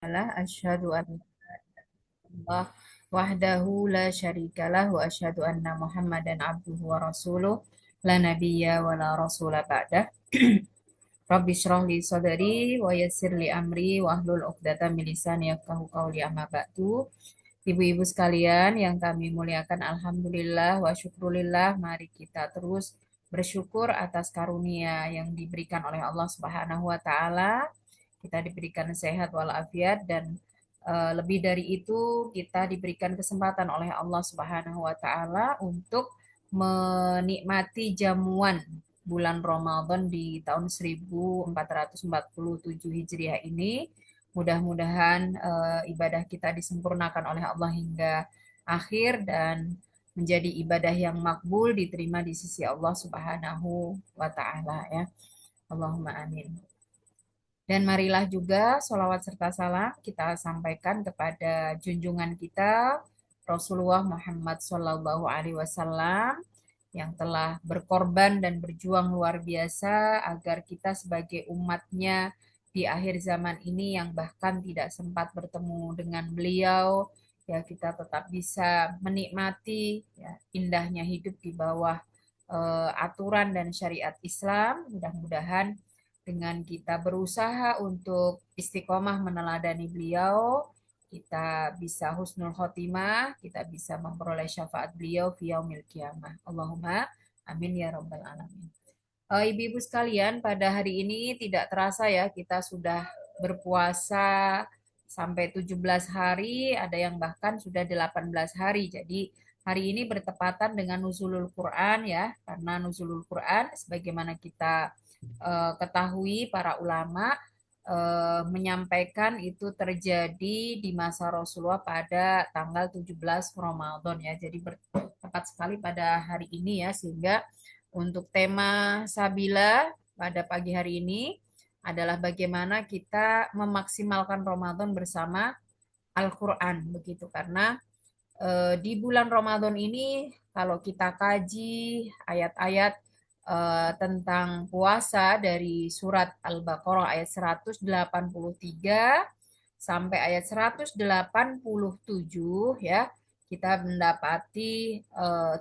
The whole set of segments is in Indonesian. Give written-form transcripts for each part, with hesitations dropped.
lah asyhadu an Allah wahdahu la syarikalah wa asyhadu anna Muhammadan abduhu wa rasuluh la nabiyya wa la rasula ba'dah. Rabbi shrah li sadri wa yassir li amri wa hlul 'uqdatam min lisani yafqahu qawli amma ba'du. Ibu-ibu sekalian yang kami muliakan, alhamdulillah wa syukurillah, mari kita terus bersyukur atas karunia yang diberikan oleh Allah Subhanahu wa taala. Kita diberikan sehat walafiat dan lebih dari itu kita diberikan kesempatan oleh Allah Subhanahu wa taala untuk menikmati jamuan bulan Ramadan di tahun 1447 Hijriah ini. Mudah-mudahan ibadah kita disempurnakan oleh Allah hingga akhir dan menjadi ibadah yang makbul, diterima di sisi Allah Subhanahu wa taala ya. Allahumma amin. Dan marilah juga sholawat serta salam kita sampaikan kepada junjungan kita Rasulullah Muhammad Sallallahu Alaihi Wasallam yang telah berkorban dan berjuang luar biasa agar kita sebagai umatnya di akhir zaman ini yang bahkan tidak sempat bertemu dengan beliau, ya kita tetap bisa menikmati ya, indahnya hidup di bawah aturan dan syariat Islam. Mudah-mudahan dengan kita berusaha untuk istiqomah meneladani beliau, kita bisa husnul khotimah, kita bisa memperoleh syafaat beliau fi yaumil qiyamah. Allahumma amin ya rabbal alamin. Ibu-ibu sekalian, pada hari ini tidak terasa ya kita sudah berpuasa sampai 17 hari, ada yang bahkan sudah 18 hari. Jadi hari ini bertepatan dengan nuzulul Quran ya, karena nuzulul Quran sebagaimana kita ketahui para ulama menyampaikan itu terjadi di masa Rasulullah pada tanggal 17 Ramadan ya. Jadi tepat sekali pada hari ini ya, sehingga untuk tema Sabila pada pagi hari ini adalah bagaimana kita memaksimalkan Ramadan bersama Al-Quran begitu, karena di bulan Ramadan ini kalau kita kaji ayat-ayat tentang puasa dari surat Al-Baqarah ayat 183 sampai ayat 187 ya, kita mendapati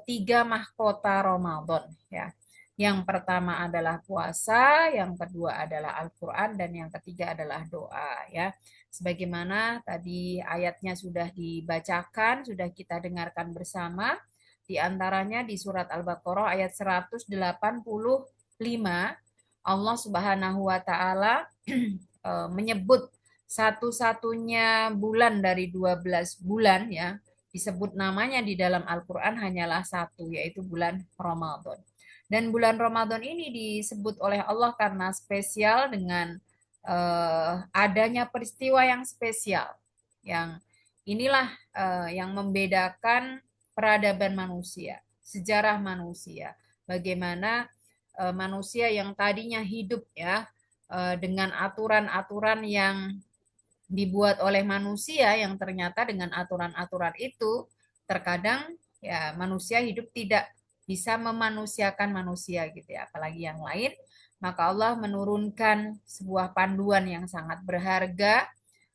tiga mahkota Ramadan ya. Yang pertama adalah puasa, yang kedua adalah Al-Quran, dan yang ketiga adalah doa ya. Sebagaimana tadi ayatnya sudah dibacakan, sudah kita dengarkan bersama, di antaranya di surat Al-Baqarah ayat 185, Allah Subhanahu wa taala menyebut satu-satunya bulan dari 12 bulan ya, disebut namanya di dalam Al-Quran hanyalah satu, yaitu bulan Ramadan. Dan bulan Ramadan ini disebut oleh Allah karena spesial dengan adanya peristiwa yang spesial. Yang inilah yang membedakan peradaban manusia, sejarah manusia. Bagaimana manusia yang tadinya hidup ya dengan aturan-aturan yang dibuat oleh manusia, yang ternyata dengan aturan-aturan itu terkadang ya manusia hidup tidak bisa memanusiakan manusia gitu ya, apalagi yang lain. Maka Allah menurunkan sebuah panduan yang sangat berharga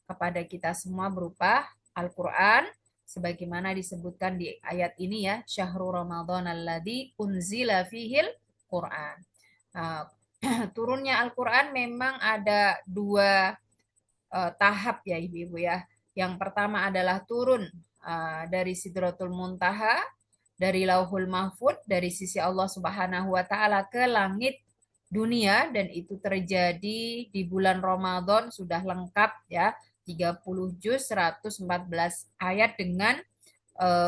kepada kita semua berupa Al-Quran, sebagaimana disebutkan di ayat ini ya, syahrul Ramadan alladzi unzila fihil Quran. Nah, turunnya Al-Quran memang ada dua tahap ya ibu-ibu ya. Yang pertama adalah turun dari Sidratul Muntaha, dari Lauhul Mahfud, dari sisi Allah Subhanahu wa taala ke langit dunia, dan itu terjadi di bulan Ramadan, sudah lengkap ya, 30 juz 114 ayat dengan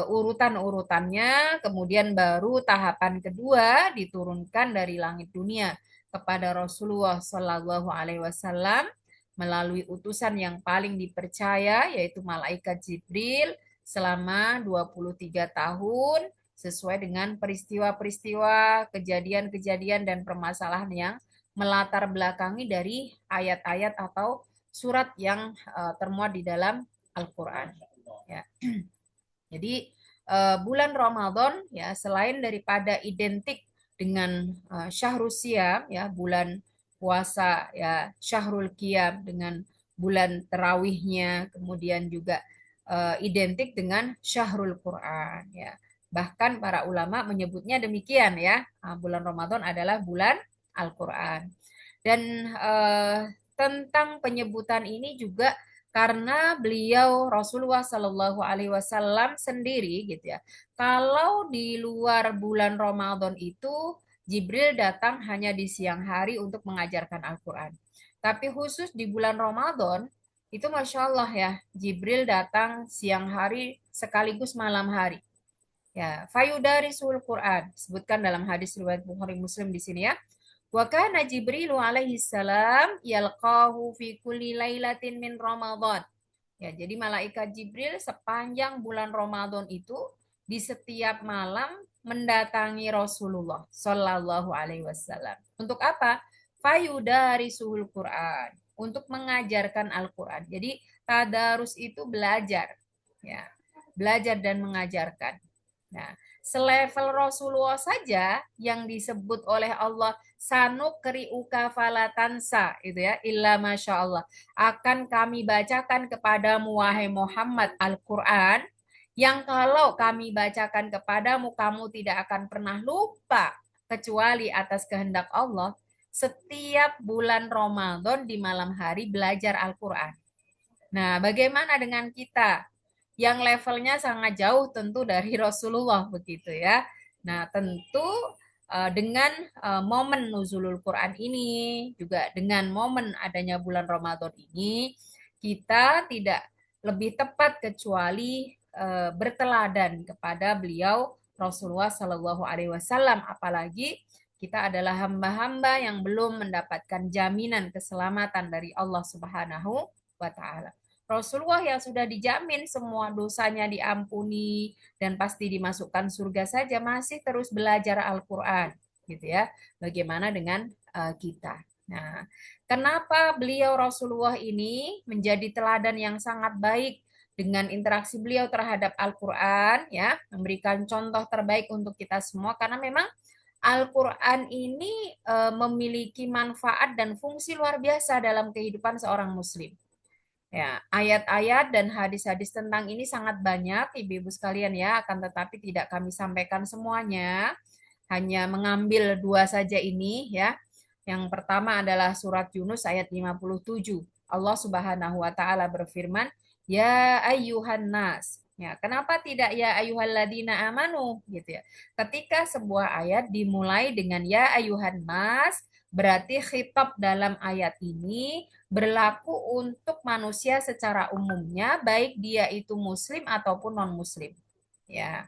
urutan-urutannya. Kemudian baru tahapan kedua diturunkan dari langit dunia kepada Rasulullah Shallallahu Alaihi Wasallam melalui utusan yang paling dipercaya, yaitu malaikat Jibril, selama 23 tahun, sesuai dengan peristiwa-peristiwa, kejadian-kejadian dan permasalahan yang melatar belakangi dari ayat-ayat atau surat yang termuat di dalam Al-Quran ya. Jadi bulan Ramadan ya, selain daripada identik dengan Syahrul Siyam ya, bulan puasa ya, Syahrul Qiyam, dengan bulan terawihnya, kemudian juga identik dengan syahrul Quran ya. Bahkan para ulama menyebutnya demikian ya. Bulan Ramadan adalah bulan Al-Quran. Dan tentang penyebutan ini juga karena beliau Rasulullah Shallallahu Alaihi Wasallam sendiri gitu ya. Kalau di luar bulan Ramadan itu Jibril datang hanya di siang hari untuk mengajarkan Al-Quran. Tapi khusus di bulan Ramadan itu Masya Allah ya, Jibril datang siang hari sekaligus malam hari. Ya, fayudarisul Quran. Sebutkan dalam hadis riwayat Bukhari Muslim di sini ya. Wa kana Jibrilu alaihi salam yalqahu fi kulli lailatin min Ramadan. Ya, jadi malaikat Jibril sepanjang bulan Ramadan itu di setiap malam mendatangi Rasulullah Shallallahu Alaihi Wasallam. Untuk apa? Fayudarisuhul Quran. Untuk mengajarkan Al-Quran. Jadi tadarus itu belajar, ya, belajar dan mengajarkan. Nah, selevel Rasulullah saja yang disebut oleh Allah sanukriuka falatansa itu ya illa masya Allah akan kami bacakan kepadamu wahai Muhammad Al-Quran yang kalau kami bacakan kepadamu kamu tidak akan pernah lupa kecuali atas kehendak Allah. Setiap bulan Ramadan di malam hari belajar Al-Quran. Nah, bagaimana dengan kita yang levelnya sangat jauh tentu dari Rasulullah begitu ya. Nah, tentu dengan momen nuzulul Quran ini juga dengan momen adanya bulan Ramadan ini kita tidak lebih tepat kecuali berteladan kepada beliau Rasulullah Shallallahu Alaihi Wasallam, apalagi kita adalah hamba-hamba yang belum mendapatkan jaminan keselamatan dari Allah Subhanahu wa Ta'ala. Rasulullah yang sudah dijamin semua dosanya diampuni dan pasti dimasukkan surga saja masih terus belajar Al-Quran, gitu ya. Bagaimana dengan kita? Nah, kenapa beliau Rasulullah ini menjadi teladan yang sangat baik dengan interaksi beliau terhadap Al-Quran, ya, memberikan contoh terbaik untuk kita semua karena memang Al-Quran ini memiliki manfaat dan fungsi luar biasa dalam kehidupan seorang Muslim. Ya, ayat-ayat dan hadis-hadis tentang ini sangat banyak, ibu-ibu sekalian ya, akan tetapi tidak kami sampaikan semuanya, hanya mengambil dua saja ini ya. Yang pertama adalah surat Yunus ayat 57. Allah Subhanahu wa taala berfirman, "Ya ayyuhan nas." Ya, kenapa tidak ya ayyuhalladzina amanu gitu ya. Ketika sebuah ayat dimulai dengan ya ayyuhan nas, berarti khitab dalam ayat ini berlaku untuk manusia secara umumnya, baik dia itu muslim ataupun non-muslim. Ya.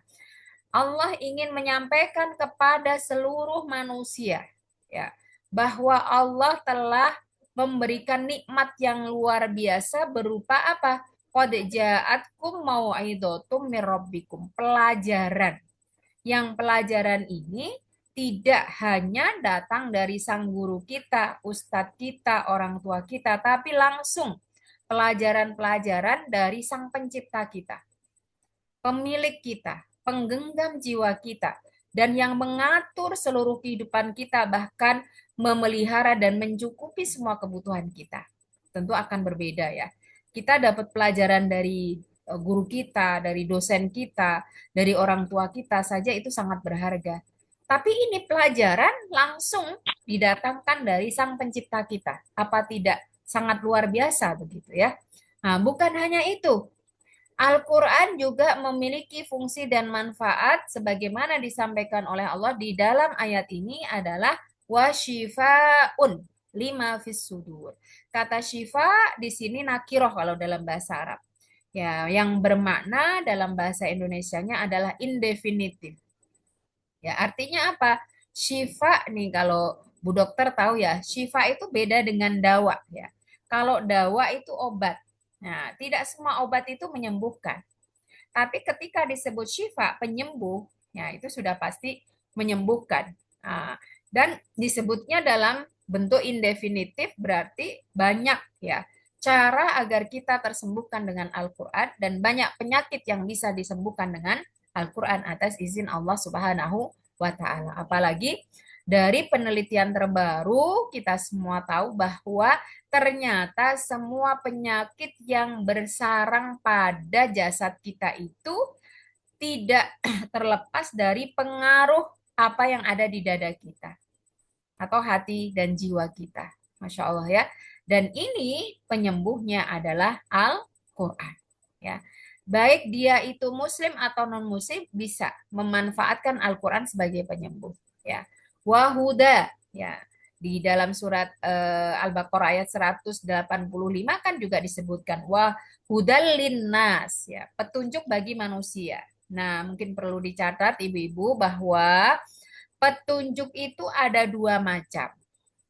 Allah ingin menyampaikan kepada seluruh manusia ya, bahwa Allah telah memberikan nikmat yang luar biasa berupa apa? Qad ja'atkum mau'idotum mir rabbikum, pelajaran. Yang pelajaran ini tidak hanya datang dari sang guru kita, ustadz kita, orang tua kita, tapi langsung pelajaran-pelajaran dari sang pencipta kita, pemilik kita, penggenggam jiwa kita, dan yang mengatur seluruh kehidupan kita, bahkan memelihara dan mencukupi semua kebutuhan kita. Tentu akan berbeda ya. Kita dapat pelajaran dari guru kita, dari dosen kita, dari orang tua kita saja itu sangat berharga. Tapi ini pelajaran langsung didatangkan dari sang pencipta kita. Apa tidak sangat luar biasa begitu ya? Nah, bukan hanya itu. Al-Quran juga memiliki fungsi dan manfaat sebagaimana disampaikan oleh Allah di dalam ayat ini adalah wasyifaun lima fis sudur. Kata syifa di sini nakiroh kalau dalam bahasa Arab. Ya, yang bermakna dalam bahasa Indonesianya adalah indefinitif. Ya, artinya apa? Syifa nih kalau Bu Dokter tahu ya, syifa itu beda dengan dawa ya. Kalau dawa itu obat. Nah, tidak semua obat itu menyembuhkan. Tapi ketika disebut syifa, penyembuh, ya itu sudah pasti menyembuhkan. Nah, dan disebutnya dalam bentuk indefinitif berarti banyak ya cara agar kita tersembuhkan dengan Al-Quran dan banyak penyakit yang bisa disembuhkan dengan Al-Quran atas izin Allah Subhanahu wa Ta'ala. Apalagi Dari penelitian terbaru, kita semua tahu bahwa ternyata semua penyakit yang bersarang pada jasad kita itu tidak terlepas dari pengaruh apa yang ada di dada kita atau hati dan jiwa kita. Masya Allah ya. Dan ini penyembuhnya adalah Al-Quran. Ya. Baik dia itu muslim atau non-muslim bisa memanfaatkan Al-Quran sebagai penyembuh. Ya. Wahuda. Ya. Di dalam surat Al-Baqarah ayat 185 kan juga disebutkan wahudal linnas, ya, petunjuk bagi manusia. Nah, mungkin perlu dicatat ibu-ibu bahwa petunjuk itu ada dua macam.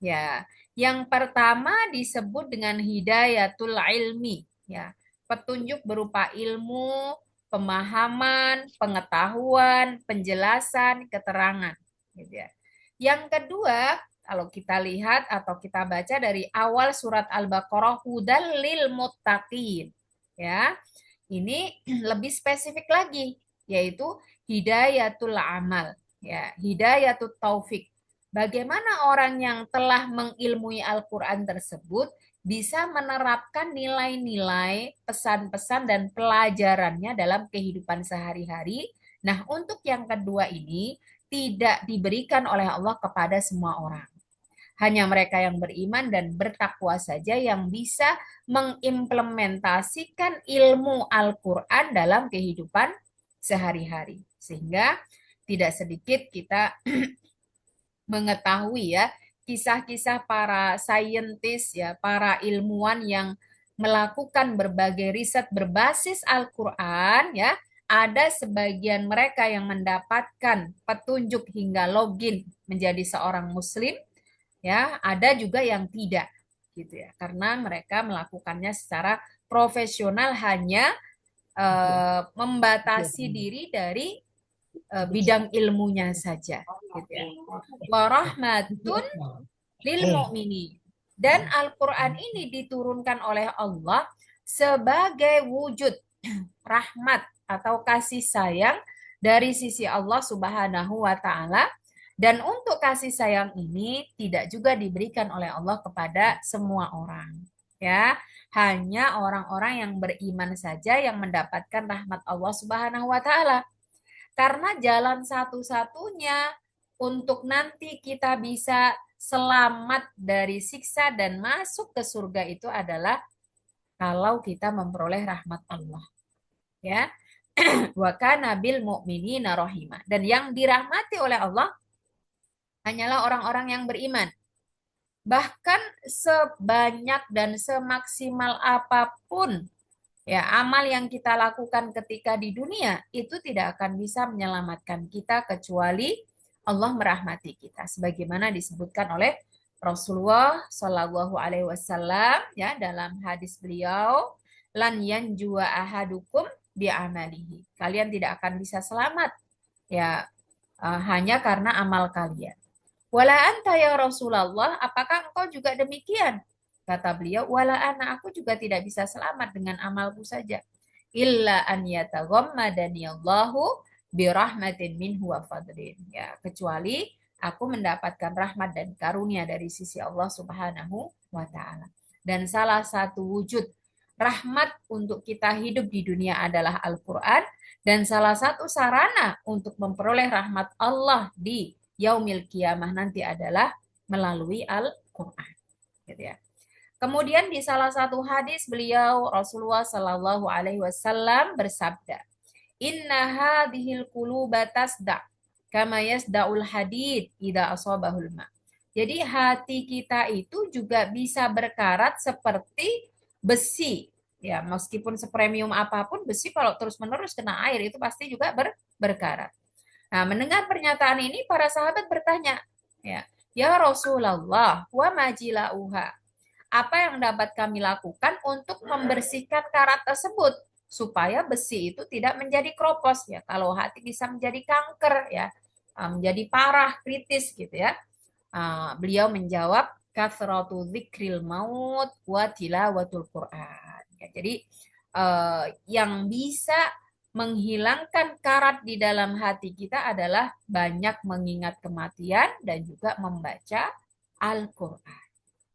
Ya, yang pertama disebut dengan hidayatul ilmi. Ya, petunjuk berupa ilmu, pemahaman, pengetahuan, penjelasan, keterangan. Gitu ya. Yang kedua, kalau kita lihat atau kita baca dari awal surat Al-Baqarah, hudal lil muttaqin. Ya, ini lebih spesifik lagi, yaitu hidayatul amal. Ya, hidayatut taufik. Bagaimana orang yang telah mengilmui Al-Quran tersebut bisa menerapkan nilai-nilai, pesan-pesan, dan pelajarannya dalam kehidupan sehari-hari. Nah, untuk yang kedua ini tidak diberikan oleh Allah kepada semua orang. Hanya mereka yang beriman dan bertakwa saja yang bisa mengimplementasikan ilmu Al-Quran dalam kehidupan sehari-hari. Sehingga tidak sedikit kita mengetahui ya kisah-kisah para saintis ya, para ilmuwan yang melakukan berbagai riset berbasis Al-Qur'an ya, ada sebagian mereka yang mendapatkan petunjuk hingga login menjadi seorang muslim ya, ada juga yang tidak gitu ya. Karena mereka melakukannya secara profesional hanya membatasi diri dari bidang ilmunya saja gitu ya. Warahmatun lil mu'minin. Dan Al-Qur'an ini diturunkan oleh Allah sebagai wujud rahmat atau kasih sayang dari sisi Allah Subhanahu wa taala, dan untuk kasih sayang ini tidak juga diberikan oleh Allah kepada semua orang ya, hanya orang-orang yang beriman saja yang mendapatkan rahmat Allah Subhanahu wa taala. Karena jalan satu-satunya untuk nanti kita bisa selamat dari siksa dan masuk ke surga itu adalah kalau kita memperoleh rahmat Allah. Ya. Wa kana bil mu'minina rahimah. Dan yang dirahmati oleh Allah hanyalah orang-orang yang beriman. Bahkan sebanyak dan semaksimal apapun ya, amal yang kita lakukan ketika di dunia itu tidak akan bisa menyelamatkan kita kecuali Allah merahmati kita. Sebagaimana disebutkan oleh Rasulullah Shallallahu Alaihi Wasallam ya dalam hadis beliau, lan yanjua ahadukum bi amalihi. Kalian tidak akan bisa selamat ya hanya karena amal kalian. Wala anta ya Rasulullah, apakah engkau juga demikian? Kata beliau, wala ana, aku juga tidak bisa selamat dengan amalku saja. Illa an yataghammadani Allahu birahmatin minhu wa fadlin. Ya, kecuali aku mendapatkan rahmat dan karunia dari sisi Allah Subhanahu wa taala. Dan salah satu wujud rahmat untuk kita hidup di dunia adalah Al-Qur'an, dan salah satu sarana untuk memperoleh rahmat Allah di yaumil kiamah nanti adalah melalui Al-Qur'an. Gitu ya. Kemudian di salah satu hadis beliau Rasulullah Shallallahu Alaihi Wasallam bersabda, Inna hadhil quluba tasda kama yasdaul hadid idza asabahul ma. Jadi hati kita itu juga bisa berkarat seperti besi. Ya, meskipun sepremium apapun besi kalau terus-menerus kena air itu pasti juga berkarat. Nah, mendengar pernyataan ini para sahabat bertanya, ya Rasulullah, wa majilauha. Apa yang dapat kami lakukan untuk membersihkan karat tersebut supaya besi itu tidak menjadi kropos ya. Kalau hati bisa menjadi kanker ya, menjadi parah, kritis gitu ya. Beliau menjawab kathratu dzikril maut wa tilawatul Quran. Ya, jadi yang bisa menghilangkan karat di dalam hati kita adalah banyak mengingat kematian dan juga membaca Al-Quran.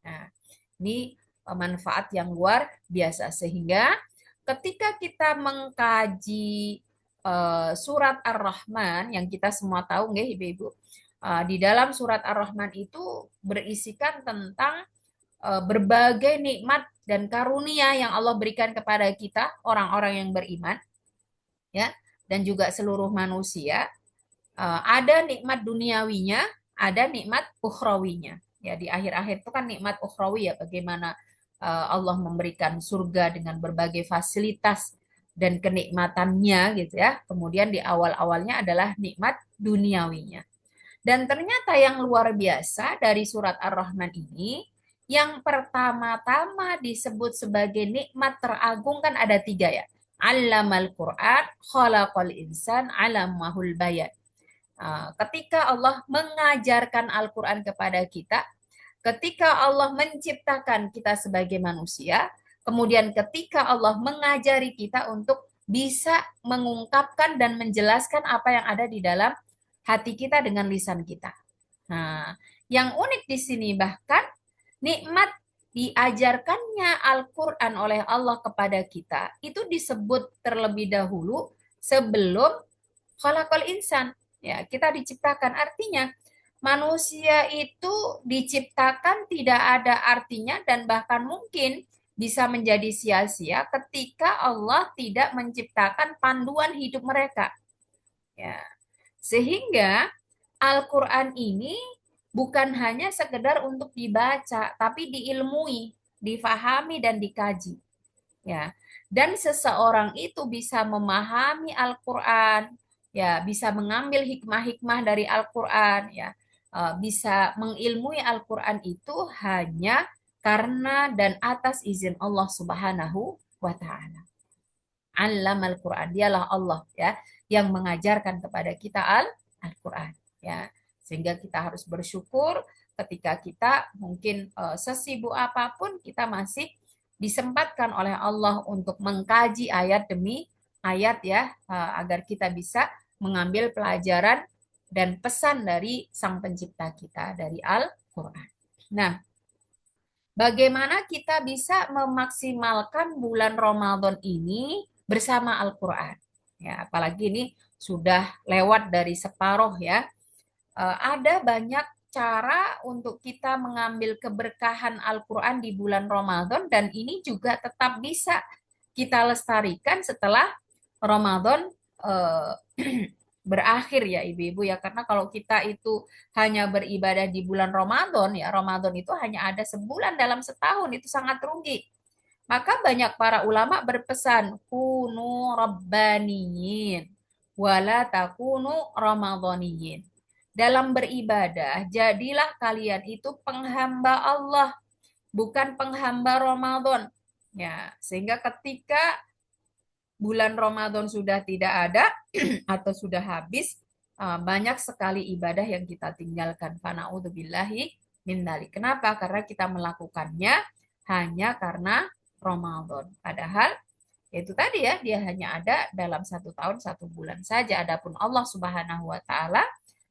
Nah, ini manfaat yang luar biasa. Sehingga ketika kita mengkaji surat Ar-Rahman, yang kita semua tahu nggih Ibu-ibu, di dalam surat Ar-Rahman itu berisikan tentang berbagai nikmat dan karunia yang Allah berikan kepada kita, orang-orang yang beriman, ya, dan juga seluruh manusia. Ada nikmat duniawinya, ada nikmat ukhrawinya. Ya, di akhir-akhir itu kan nikmat ukhrawi ya, bagaimana Allah memberikan surga dengan berbagai fasilitas dan kenikmatannya gitu ya. Kemudian di awal-awalnya adalah nikmat duniawinya. Dan ternyata yang luar biasa dari surat Ar-Rahman ini, yang pertama-tama disebut sebagai nikmat teragung kan ada tiga ya. Allamal Quran, khalaqal insan, alamahul bayan. Ketika Allah mengajarkan Al-Quran kepada kita, ketika Allah menciptakan kita sebagai manusia, kemudian ketika Allah mengajari kita untuk bisa mengungkapkan dan menjelaskan apa yang ada di dalam hati kita dengan lisan kita. Nah, yang unik di sini bahkan nikmat diajarkannya Al-Quran oleh Allah kepada kita itu disebut terlebih dahulu sebelum khalaqal insan. Ya, kita diciptakan, artinya manusia itu diciptakan tidak ada artinya dan bahkan mungkin bisa menjadi sia-sia ketika Allah tidak menciptakan panduan hidup mereka. Ya. Sehingga Al-Quran ini bukan hanya sekedar untuk dibaca, tapi diilmui, difahami dan dikaji. Ya. Dan seseorang itu bisa memahami Al-Quran, ya, bisa mengambil hikmah-hikmah dari Al-Quran, ya, bisa mengilmui Al-Quran itu hanya karena dan atas izin Allah Subhanahu wa Ta'ala. Allamal Quran, dialah Allah ya yang mengajarkan kepada kita Al-Quran ya. Sehingga kita harus bersyukur ketika kita mungkin sesibuk apapun kita masih disempatkan oleh Allah untuk mengkaji ayat demi ayat ya, agar kita bisa mengambil pelajaran dan pesan dari Sang Pencipta kita dari Al-Quran. Nah, bagaimana kita bisa memaksimalkan bulan Ramadan ini bersama Al-Quran? Ya, apalagi ini sudah lewat dari separuh ya. Ada banyak cara untuk kita mengambil keberkahan Al-Quran di bulan Ramadan dan ini juga tetap bisa kita lestarikan setelah Ramadan berakhir ya ibu-ibu ya, karena kalau kita itu hanya beribadah di bulan Ramadan ya, Ramadan itu hanya ada sebulan dalam setahun, itu sangat rugi. Maka banyak para ulama berpesan kunu rabbaniyin wala takunu ramadhaniyin. Dalam beribadah jadilah kalian itu penghamba Allah, bukan penghamba Ramadan ya. Sehingga ketika bulan Ramadan sudah tidak ada atau sudah habis, banyak sekali ibadah yang kita tinggalkan. Fana'udzubillahi min dzalik. Kenapa? Karena kita melakukannya hanya karena Ramadan. Padahal itu tadi ya, dia hanya ada dalam 1 tahun 1 bulan saja. Adapun Allah Subhanahu wa Ta'ala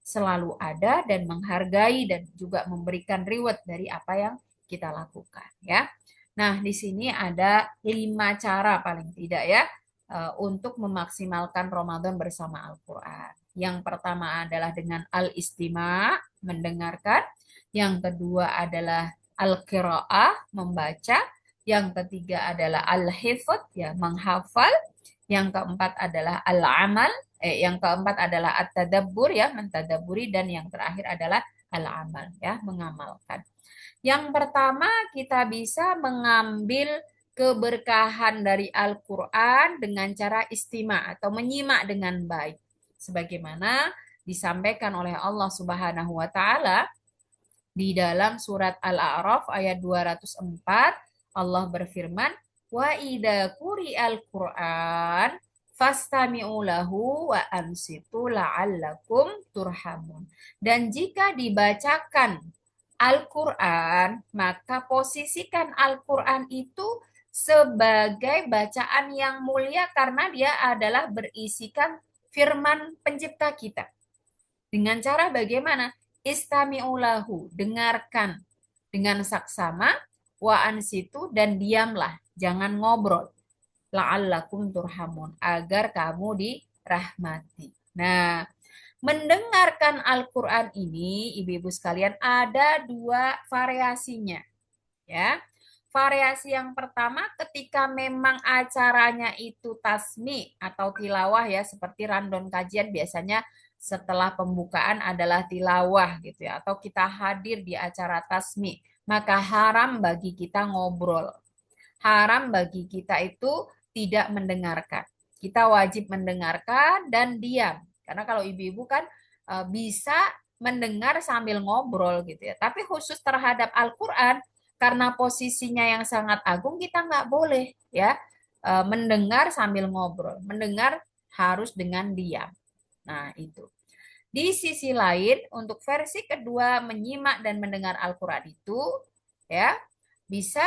selalu ada dan menghargai dan juga memberikan reward dari apa yang kita lakukan ya. Nah, di sini ada 5 cara paling tidak ya untuk memaksimalkan Ramadan bersama Al-Quran. Yang pertama adalah dengan al-istima, mendengarkan. Yang kedua adalah al-qiraah, membaca. Yang ketiga adalah al-hifdz, ya, menghafal. Yang keempat adalah al-amal. Yang keempat adalah at-tadabbur, ya, mentadaburi. Dan yang terakhir adalah al-amal, ya, mengamalkan. Yang pertama kita bisa mengambil keberkahan dari Al-Quran dengan cara istima atau menyimak dengan baik. Sebagaimana disampaikan oleh Allah Subhanahu wa Ta'ala di dalam surat Al-A'raf ayat 204, Allah berfirman, "Wa idza quri'al Qur'an fastami'u lahu wa ansitu la'allakum turhamun." Dan jika dibacakan Al-Quran, maka posisikan Al-Quran itu sebagai bacaan yang mulia karena dia adalah berisikan firman pencipta kita. Dengan cara bagaimana? Istami'ulahu, dengarkan dengan saksama, wa ansitu, dan diamlah, jangan ngobrol. La'allakum turhamun, agar kamu dirahmati. Nah, mendengarkan Al-Quran ini, ibu-ibu sekalian, ada dua variasinya. Ya, variasi yang pertama ketika memang acaranya itu tasmi atau tilawah ya, seperti random kajian biasanya setelah pembukaan adalah tilawah gitu ya, atau kita hadir di acara tasmi, maka haram bagi kita ngobrol. Haram bagi kita itu tidak mendengarkan. Kita wajib mendengarkan dan diam. Karena kalau ibu-ibu kan bisa mendengar sambil ngobrol gitu ya. Tapi khusus terhadap Al-Quran, karena posisinya yang sangat agung, kita nggak boleh ya mendengar sambil ngobrol. Mendengar harus dengan diam. Nah, itu. Di sisi lain, untuk versi kedua menyimak dan mendengar Al-Quran itu ya bisa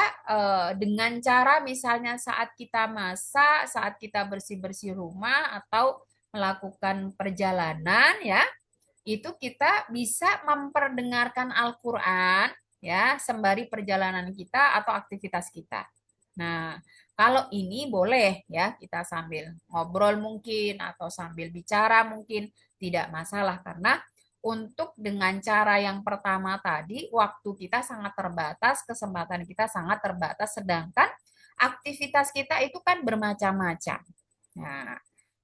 dengan cara misalnya saat kita masak, saat kita bersih-bersih rumah atau melakukan perjalanan ya, itu kita bisa memperdengarkan Al-Quran ya sembari perjalanan kita atau aktivitas kita. Nah, kalau ini boleh ya kita sambil ngobrol mungkin atau sambil bicara mungkin tidak masalah karena untuk dengan cara yang pertama tadi waktu kita sangat terbatas, kesempatan kita sangat terbatas sedangkan aktivitas kita itu kan bermacam-macam. Nah,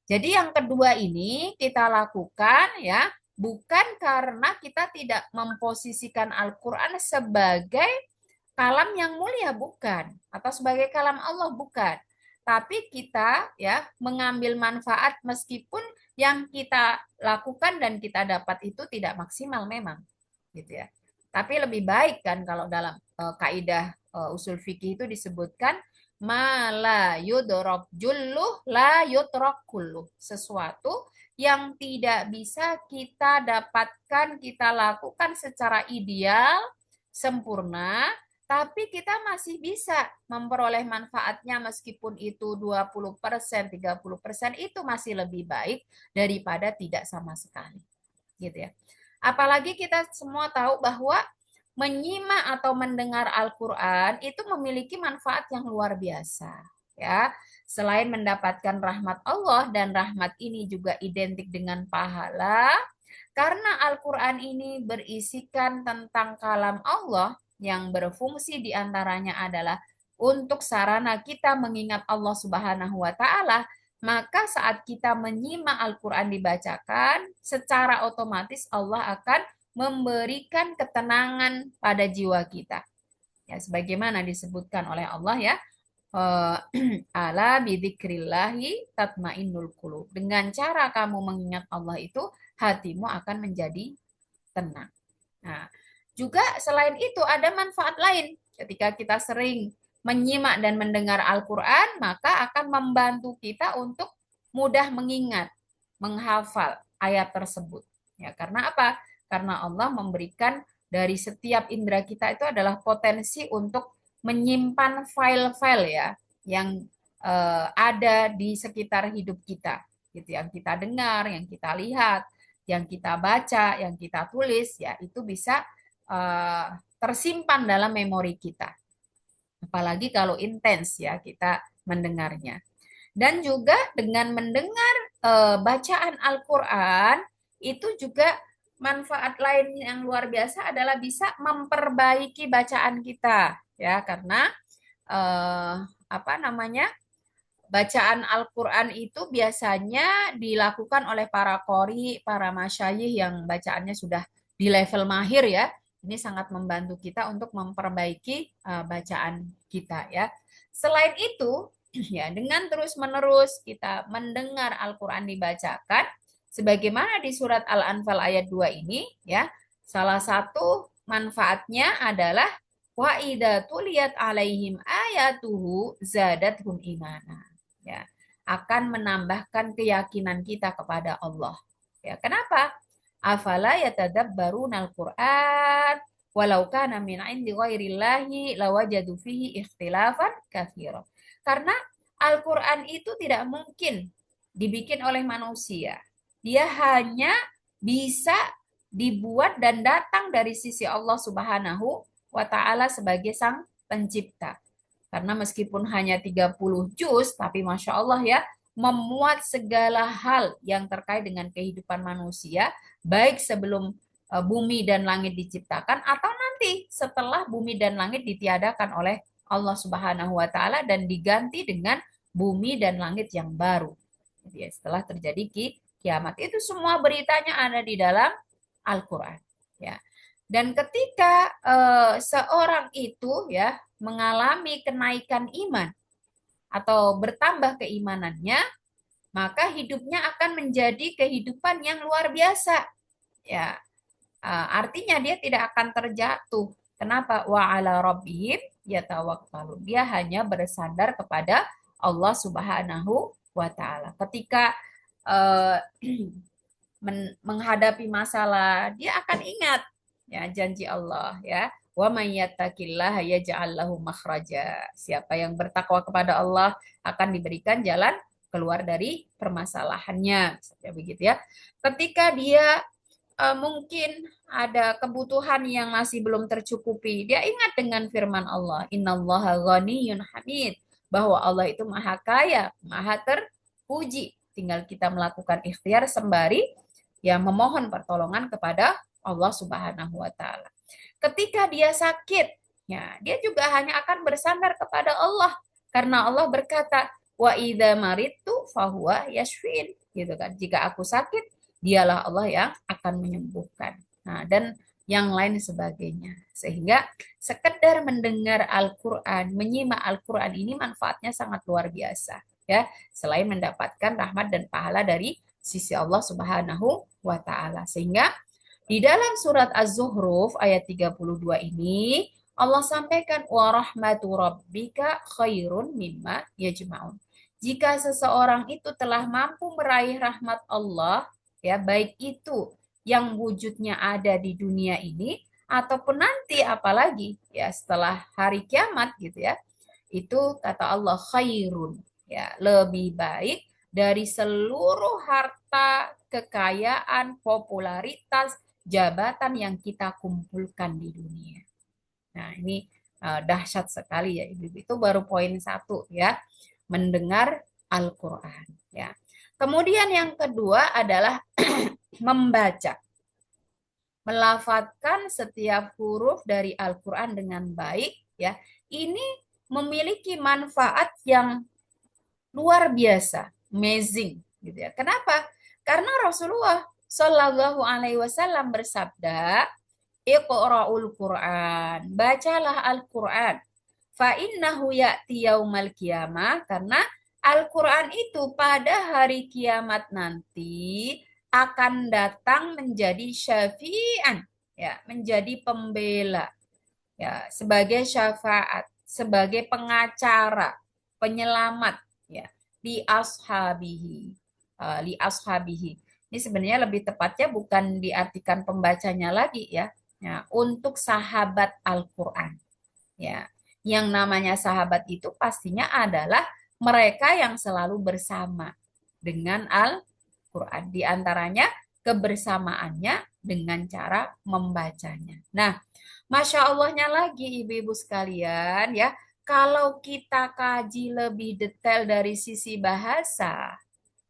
jadi yang kedua ini kita lakukan ya bukan karena kita tidak memposisikan Al-Quran sebagai kalam yang mulia, bukan, atau sebagai kalam Allah, bukan. Tapi kita ya mengambil manfaat meskipun yang kita lakukan dan kita dapat itu tidak maksimal memang, gitu ya. Tapi lebih baik kan kalau dalam kaidah usul fikih itu disebutkan mala yudrok julluh la yudrok kulluh. Sesuatu yang tidak bisa kita dapatkan, kita lakukan secara ideal, sempurna, tapi kita masih bisa memperoleh manfaatnya meskipun itu 20%, 30%, itu masih lebih baik daripada tidak sama sekali. Gitu ya. Apalagi kita semua tahu bahwa menyimak atau mendengar Al-Quran itu memiliki manfaat yang luar biasa. Ya, selain mendapatkan rahmat Allah dan rahmat ini juga identik dengan pahala, karena Al-Quran ini berisikan tentang kalam Allah yang berfungsi diantaranya adalah untuk sarana kita mengingat Allah Subhanahu wa Ta'ala, maka saat kita menyimak Al-Quran dibacakan, secara otomatis Allah akan memberikan ketenangan pada jiwa kita. Ya, sebagaimana disebutkan oleh Allah ya, ala bidzikrillahi tatmainnul qulub. Dengan cara kamu mengingat Allah itu, hatimu akan menjadi tenang. Nah, juga selain itu ada manfaat lain. Ketika kita sering menyimak dan mendengar Al-Quran, maka akan membantu kita untuk mudah mengingat, menghafal ayat tersebut. Ya, karena apa? Karena Allah memberikan dari setiap indera kita itu adalah potensi untuk menyimpan file-file ya yang ada di sekitar hidup kita, gitu yang kita dengar, yang kita lihat, yang kita baca, yang kita tulis, ya itu bisa tersimpan dalam memori kita. Apalagi kalau intens ya kita mendengarnya. Dan juga dengan mendengar bacaan Al-Quran itu juga manfaat lain yang luar biasa adalah bisa memperbaiki bacaan kita ya karena apa namanya bacaan Al-Quran itu biasanya dilakukan oleh para qori, para masyayikh yang bacaannya sudah di level mahir ya. Ini sangat membantu kita untuk memperbaiki bacaan kita ya. Selain itu, ya dengan terus-menerus kita mendengar Al-Quran dibacakan, sebagaimana di surat Al-Anfal ayat 2 ini ya, salah satu manfaatnya adalah wa idza tuliyat alaihim ayatuhu zadathum imana. Ya, akan menambahkan keyakinan kita kepada Allah. Ya, kenapa? Afala yatadabbarunal Qur'an walau kana min 'indi ghairillahi lawajadu fihi ikhtilafan katsira. Karena Al-Qur'an itu tidak mungkin dibikin oleh manusia. Dia hanya bisa dibuat dan datang dari sisi Allah Subhanahu wa taala sebagai sang pencipta. Karena meskipun hanya 30 juz, tapi Masya Allah ya, memuat segala hal yang terkait dengan kehidupan manusia, baik sebelum bumi dan langit diciptakan, atau nanti setelah bumi dan langit ditiadakan oleh Allah Subhanahu wa taala dan diganti dengan bumi dan langit yang baru. Jadi setelah terjadi kiamat, itu semua beritanya ada di dalam Al-Qur'an, ya. Dan ketika seorang itu ya mengalami kenaikan iman atau bertambah keimanannya, maka hidupnya akan menjadi kehidupan yang luar biasa. Ya, artinya dia tidak akan terjatuh. Kenapa? Wa ala rabbihim yatawakkalun. Dia hanya bersandar kepada Allah Subhanahu wa taala. Ketika uh, menghadapi masalah, dia akan ingat ya janji Allah ya. Wa may yattaqillaha yaj'al lahu makhraja. Siapa yang bertakwa kepada Allah akan diberikan jalan keluar dari permasalahannya. Seperti begitu ya. Ketika dia mungkin ada kebutuhan yang masih belum tercukupi, dia ingat dengan firman Allah, innallaha ghaniyyun hamid, bahwa Allah itu maha kaya, maha terpuji. Tinggal kita melakukan ikhtiar sembari ya memohon pertolongan kepada Allah Subhanahu wa taala. Ketika dia sakit, ya, dia juga hanya akan bersandar kepada Allah karena Allah berkata, wa idza maridtu fahuwa yashfin, gitu kan. Jika aku sakit, dialah Allah yang akan menyembuhkan. Nah, dan yang lain sebagainya. Sehingga sekedar mendengar Al-Qur'an, menyimak Al-Qur'an ini manfaatnya sangat luar biasa, ya. Selain mendapatkan rahmat dan pahala dari sisi Allah Subhanahu wa taala. Sehingga di dalam surat Az-Zuhruf ayat 32 ini Allah sampaikan wa rahmatu rabbika khairun mimma yajma'un. Jika seseorang itu telah mampu meraih rahmat Allah, ya baik itu yang wujudnya ada di dunia ini ataupun nanti apalagi ya setelah hari kiamat gitu ya. Itu kata Allah khairun, ya lebih baik dari seluruh harta, kekayaan, popularitas, jabatan yang kita kumpulkan di dunia. Nah, ini dahsyat sekali ya Ibu. Itu baru poin satu ya, mendengar Al-Qur'an ya. Kemudian yang kedua adalah membaca. Melafadzkan setiap huruf dari Al-Qur'an dengan baik ya. Ini memiliki manfaat yang luar biasa, amazing gitu ya. Kenapa? Karena Rasulullah Shallallahu Alaihi Wasallam bersabda, Iqra'ul Quran, bacalah Al-Quran. Fa innahu ya'ti yaumal qiyamah, karena Al-Quran itu pada hari kiamat nanti akan datang menjadi syafi'an, ya, menjadi pembela, ya, sebagai syafaat, sebagai pengacara, penyelamat, ya, li ashabihi, li ashabihi. Ini sebenarnya lebih tepatnya bukan diartikan pembacanya lagi ya. Ya, untuk sahabat Al-Qur'an. Ya. Yang namanya sahabat itu pastinya adalah mereka yang selalu bersama dengan Al-Qur'an. Di antaranya kebersamaannya dengan cara membacanya. Nah, Masya Allahnya lagi ibu-ibu sekalian ya, kalau kita kaji lebih detail dari sisi bahasa,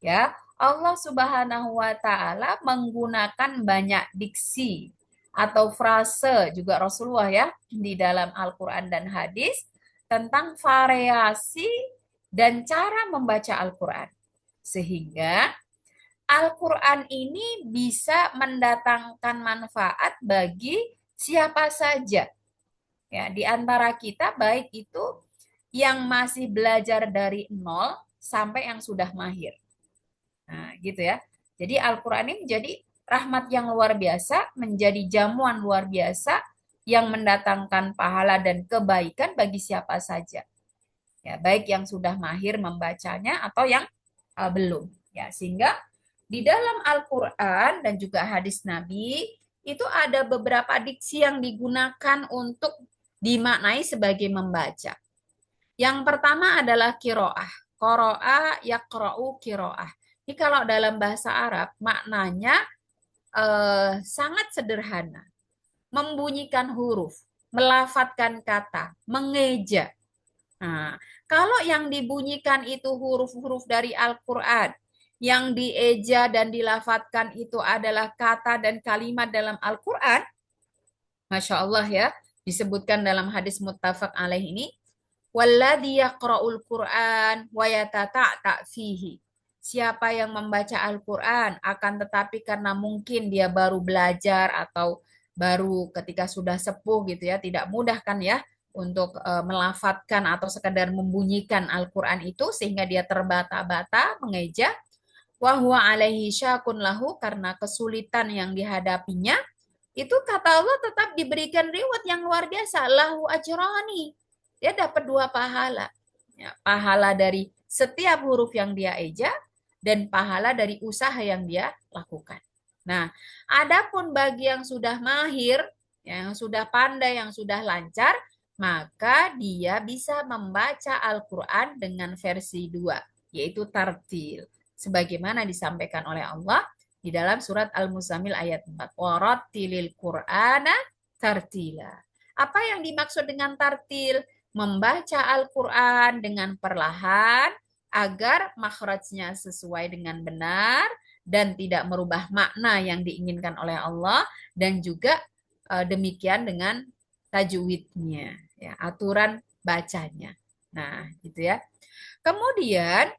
ya, Allah Subhanahu wa taala menggunakan banyak diksi atau frase juga Rasulullah ya di dalam Al-Qur'an dan hadis tentang variasi dan cara membaca Al-Qur'an. Sehingga Al-Qur'an ini bisa mendatangkan manfaat bagi siapa saja. Ya, di antara kita baik itu yang masih belajar dari nol sampai yang sudah mahir. Nah, gitu ya. Jadi Al-Qur'an ini menjadi rahmat yang luar biasa, menjadi jamuan luar biasa yang mendatangkan pahala dan kebaikan bagi siapa saja. Ya, baik yang sudah mahir membacanya atau yang belum. Ya, sehingga di dalam Al-Qur'an dan juga hadis Nabi itu ada beberapa diksi yang digunakan untuk dimaknai sebagai membaca. Yang pertama adalah kiroah. Qoro'a yaqra'u kiroah. Ini kalau dalam bahasa Arab maknanya sangat sederhana. Membunyikan huruf, melafatkan kata, mengeja. Nah, kalau yang dibunyikan itu huruf-huruf dari Al-Quran, yang dieja dan dilafatkan itu adalah kata dan kalimat dalam Al-Quran, Masya Allah ya, disebutkan dalam hadis muttafaq alaih ini, walladhi yaqra'ul Qur'an wa yatata'ta fihi. Siapa yang membaca Al-Quran akan tetapi karena mungkin dia baru belajar atau baru ketika sudah sepuh gitu ya, tidak mudah kan ya untuk melafatkan atau sekedar membunyikan Al-Quran itu sehingga dia terbata-bata mengeja wa huwa alaihi syakun lahu karena kesulitan yang dihadapinya itu kata Allah tetap diberikan reward yang luar biasa lahu ajrani, dia dapat 2 pahala ya, pahala dari setiap huruf yang dia eja dan pahala dari usaha yang dia lakukan. Nah, adapun bagi yang sudah mahir, yang sudah pandai, yang sudah lancar, maka dia bisa membaca Al-Quran dengan versi 2, yaitu tartil. Sebagaimana disampaikan oleh Allah di dalam surat Al-Muzammil ayat 4. Warattilil Qur'ana tartila. Apa yang dimaksud dengan tartil? Membaca Al-Quran dengan perlahan agar makhrajnya sesuai dengan benar dan tidak merubah makna yang diinginkan oleh Allah dan juga demikian dengan tajwidnya, ya, aturan bacanya. Nah, gitu ya. Kemudian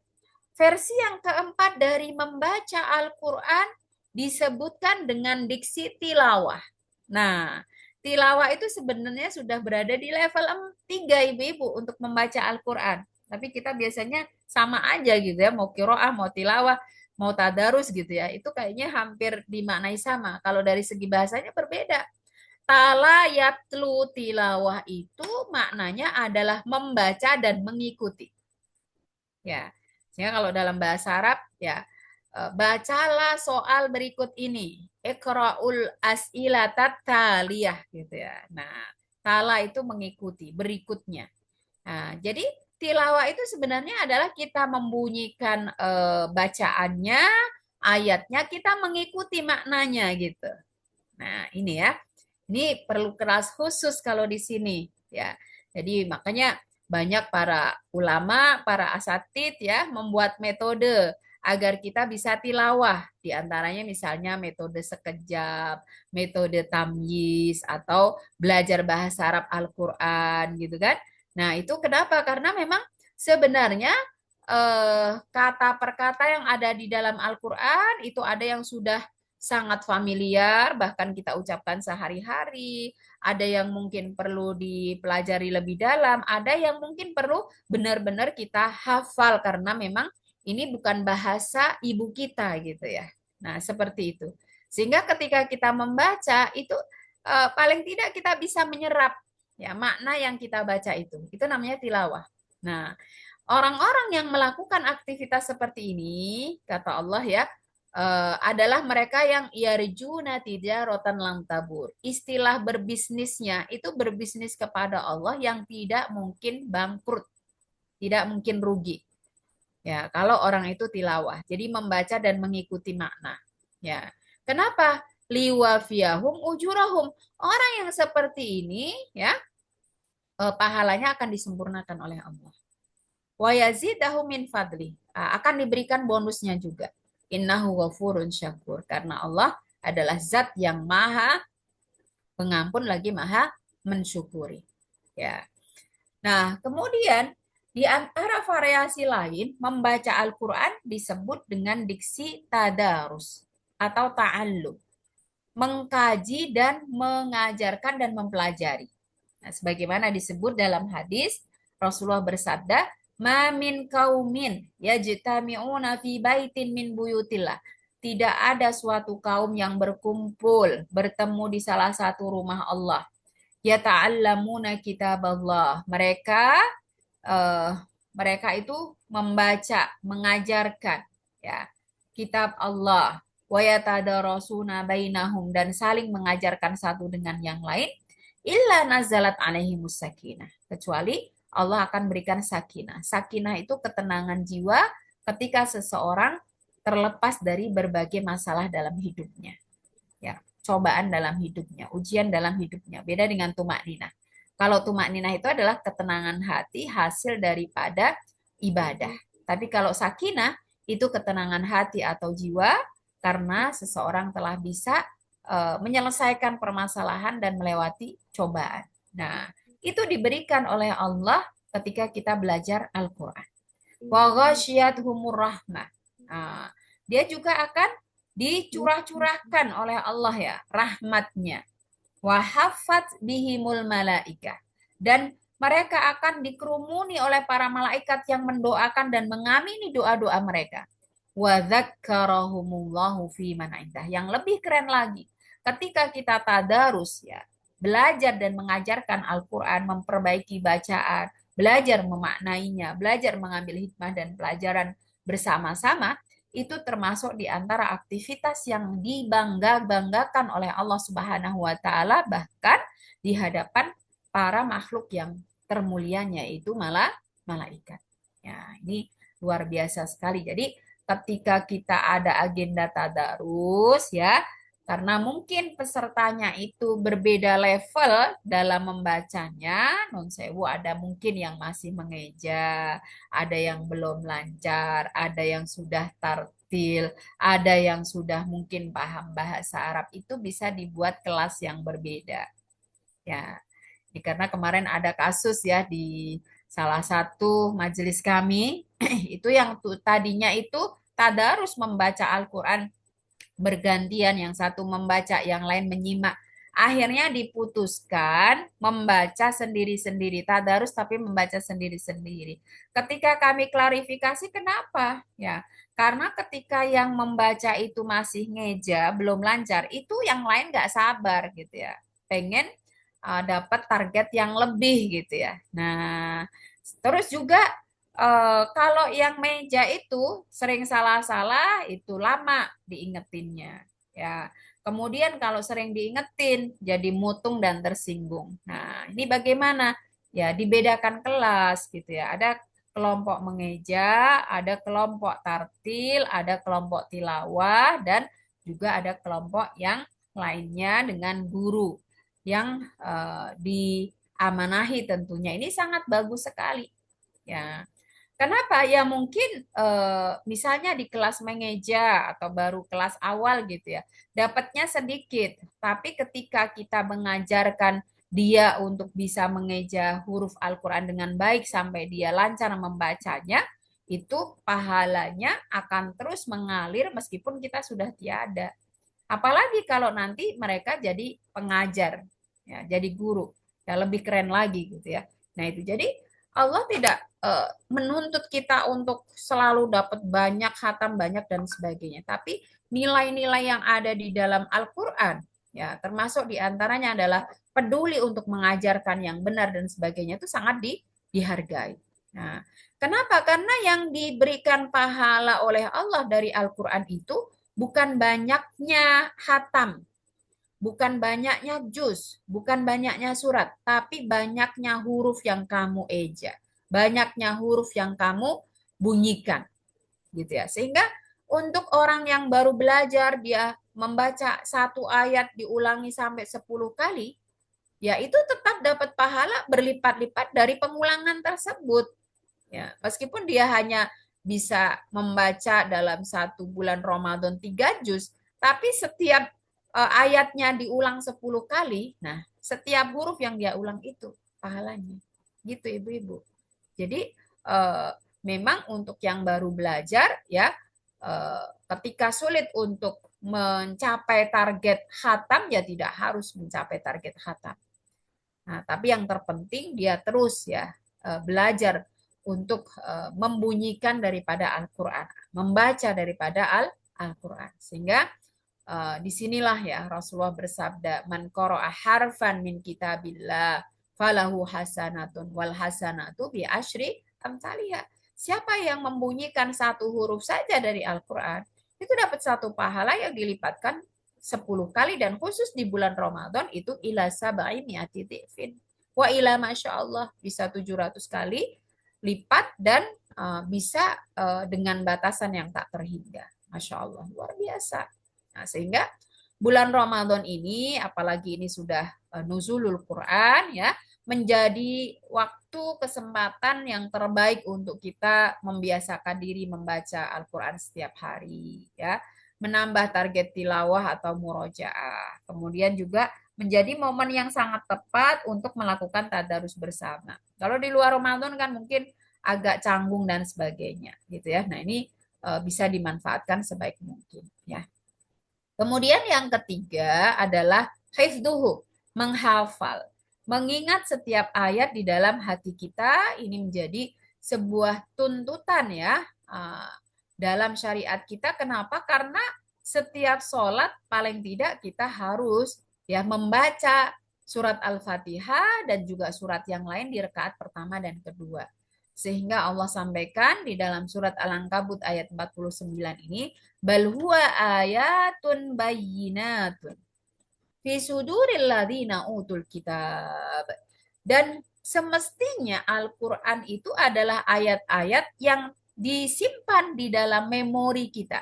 versi yang keempat dari membaca Al-Quran disebutkan dengan diksi tilawah. Nah, tilawah itu sebenarnya sudah berada di level 3 ibu-ibu untuk membaca Al-Quran. Tapi kita biasanya sama aja gitu ya, mau kiroah, mau tilawah, mau tadarus gitu ya. Itu kayaknya hampir dimaknai sama. Kalau dari segi bahasanya berbeda. Tala yatlu tilawah itu maknanya adalah membaca dan mengikuti. Ya, sehingga kalau dalam bahasa Arab ya bacalah soal berikut ini. Iqra'ul as'ilatat taliyah gitu ya. Nah, tala itu mengikuti, berikutnya. Nah, jadi tilawah itu sebenarnya adalah kita membunyikan bacaannya, ayatnya, kita mengikuti maknanya gitu. Nah, ini ya. Ini perlu keras khusus kalau di sini ya. Jadi makanya banyak para ulama, para asatid ya membuat metode agar kita bisa tilawah. Di antaranya misalnya metode sekejap, metode tamyiz atau belajar bahasa Arab Al-Qur'an gitu kan. Nah, itu kenapa? Karena memang sebenarnya kata per kata yang ada di dalam Al-Qur'an itu ada yang sudah sangat familiar, bahkan kita ucapkan sehari-hari, ada yang mungkin perlu dipelajari lebih dalam, ada yang mungkin perlu benar-benar kita hafal karena memang ini bukan bahasa ibu kita gitu ya. Nah, seperti itu. Sehingga ketika kita membaca itu paling tidak kita bisa menyerap ya makna yang kita baca itu. Itu namanya tilawah. Nah, orang-orang yang melakukan aktivitas seperti ini, kata Allah ya, adalah mereka yang yarjuna tijaratan lam tabur. Istilah berbisnisnya itu berbisnis kepada Allah yang tidak mungkin bangkrut, tidak mungkin rugi. Ya, kalau orang itu tilawah. Jadi membaca dan mengikuti makna. Ya. Kenapa? Liwafiyahum ujurahum. Orang yang seperti ini ya, pahalanya akan disempurnakan oleh Allah. Wa yazidahu min fadli. Akan diberikan bonusnya juga. Innahu ghafurun syakur. Karena Allah adalah zat yang maha pengampun lagi maha mensyukuri. Ya. Nah, kemudian di antara variasi lain, membaca Al-Quran disebut dengan diksi tadarus atau ta'allum. Mengkaji dan mengajarkan dan mempelajari. Nah, sebagaimana disebut dalam hadis, Rasulullah bersabda, "Ma min kaumin yajtami'una fi baitin min buyutillah." Tidak ada suatu kaum yang berkumpul, bertemu di salah satu rumah Allah. Yata'allamuna kitab Allah. Eh, mereka itu membaca, mengajarkan ya kitab Allah. wa yatadarasuna bainahum, dan saling mengajarkan satu dengan yang lain, illa nazalat alaihimus sakinah, kecuali Allah akan berikan sakinah. Sakinah itu ketenangan jiwa ketika seseorang terlepas dari berbagai masalah dalam hidupnya. Ya, cobaan dalam hidupnya, ujian dalam hidupnya. Beda dengan tumak ninah. Kalau tumak ninah itu adalah ketenangan hati hasil daripada ibadah. Tapi kalau sakinah itu ketenangan hati atau jiwa karena seseorang telah bisa menyelesaikan permasalahan dan melewati cobaan. Nah, itu diberikan oleh Allah ketika kita belajar Al-Quran. Wa ghasyiyatuhumur rahmah. Nah, dia juga akan dicurah-curahkan oleh Allah ya, rahmatnya. Wa haffat bihimul malaikah. Dan mereka akan dikerumuni oleh para malaikat yang mendoakan dan mengamini doa-doa mereka. Wa dzakkarahumullahu fi man indah. Yang lebih keren lagi, ketika kita tadarus ya, belajar dan mengajarkan Al-Quran, memperbaiki bacaan, belajar memaknainya, belajar mengambil hikmah dan pelajaran bersama-sama, itu termasuk di antara aktivitas yang dibangga-banggakan oleh Allah Subhanahu wa taala, bahkan di hadapan para makhluk yang termulianya yaitu malah malaikat. Ya, ini luar biasa sekali. Jadi ketika kita ada agenda tadarus ya, karena mungkin pesertanya itu berbeda level dalam membacanya, non sewu ada mungkin yang masih mengeja, ada yang belum lancar, ada yang sudah tartil, ada yang sudah mungkin paham bahasa Arab, itu bisa dibuat kelas yang berbeda. Ya, ini karena kemarin ada kasus ya di salah satu majelis kami, itu yang tadinya itu tadarus membaca Al-Quran bergantian, yang satu membaca, yang lain menyimak. Akhirnya diputuskan membaca sendiri-sendiri, tadarus tapi membaca sendiri-sendiri. Ketika kami klarifikasi kenapa? Ya, karena ketika yang membaca itu masih ngeja, belum lancar, itu yang lain nggak sabar gitu ya. Pengen dapat target yang lebih gitu ya. Nah, terus juga kalau yang meja itu sering salah-salah, itu lama diingetinnya. Ya. Kemudian kalau sering diingetin jadi mutung dan tersinggung. Nah, ini bagaimana? Ya, dibedakan kelas gitu ya. Ada kelompok mengeja, ada kelompok tartil, ada kelompok tilawah, dan juga ada kelompok yang lainnya dengan guru yang diamanahi tentunya. Ini sangat bagus sekali. Ya, kenapa? Ya mungkin misalnya di kelas mengeja atau baru kelas awal gitu ya, dapatnya sedikit. Tapi ketika kita mengajarkan dia untuk bisa mengeja huruf Al-Quran dengan baik sampai dia lancar membacanya, itu pahalanya akan terus mengalir meskipun kita sudah tiada. Apalagi kalau nanti mereka jadi pengajar, ya, jadi guru, ya lebih keren lagi gitu ya. Nah itu jadi Allah tidak menuntut kita untuk selalu dapat banyak khatam banyak dan sebagainya, tapi nilai-nilai yang ada di dalam Al-Quran, ya termasuk diantaranya adalah peduli untuk mengajarkan yang benar dan sebagainya, itu sangat dihargai. Nah, kenapa? Karena yang diberikan pahala oleh Allah dari Al-Quran itu bukan banyaknya hatam, bukan banyaknya juz, bukan banyaknya surat, tapi banyaknya huruf yang kamu eja, banyaknya huruf yang kamu bunyikan, gitu ya. Sehingga untuk orang yang baru belajar, dia membaca satu ayat diulangi sampai 10 kali, ya itu tetap dapat pahala berlipat-lipat dari pengulangan tersebut. Ya, meskipun dia hanya bisa membaca dalam satu bulan Ramadan 3 juz, tapi setiap ayatnya diulang 10 kali, nah setiap huruf yang dia ulang itu pahalanya. Gitu ibu-ibu. Jadi memang untuk yang baru belajar ya, ketika sulit untuk mencapai target khatam ya tidak harus mencapai target khatam. Nah, tapi yang terpenting dia terus ya belajar untuk membunyikan daripada Al-Quran, membaca daripada Al-Quran. Sehingga disinilah ya Rasulullah bersabda, man qara'a harfan min kitabillah falahu hasanatun wal hasanatu bi asyri amsalihha. Siapa yang membunyikan satu huruf saja dari Al-Quran, itu dapat satu pahala yang dilipatkan 10 kali, dan khusus di bulan Ramadan itu ila sabai mi'ati dhifin. Wa ila masya Allah bisa 700 kali lipat, dan bisa dengan batasan yang tak terhingga. Masya Allah, luar biasa. Nah, sehingga bulan Ramadan ini, apalagi ini sudah nuzulul Quran ya, menjadi waktu kesempatan yang terbaik untuk kita membiasakan diri membaca Al-Quran setiap hari ya, menambah target tilawah atau murojaah. Kemudian juga menjadi momen yang sangat tepat untuk melakukan tadarus bersama. Kalau di luar Ramadan kan mungkin agak canggung dan sebagainya gitu ya. Nah, ini bisa dimanfaatkan sebaik mungkin ya. Kemudian yang ketiga adalah hifdzuhu, menghafal. Mengingat setiap ayat di dalam hati kita ini menjadi sebuah tuntutan ya dalam syariat kita. Kenapa? Karena setiap sholat paling tidak kita harus ya membaca surat Al-Fatihah dan juga surat yang lain di rakaat pertama dan kedua. Sehingga Allah sampaikan di dalam surat Al-Ankabut ayat 49 ini, bal huwa ayatun bayyinatun fi suduril ladzina utul kitab. Dan semestinya Al-Qur'an itu adalah ayat-ayat yang disimpan di dalam memori kita.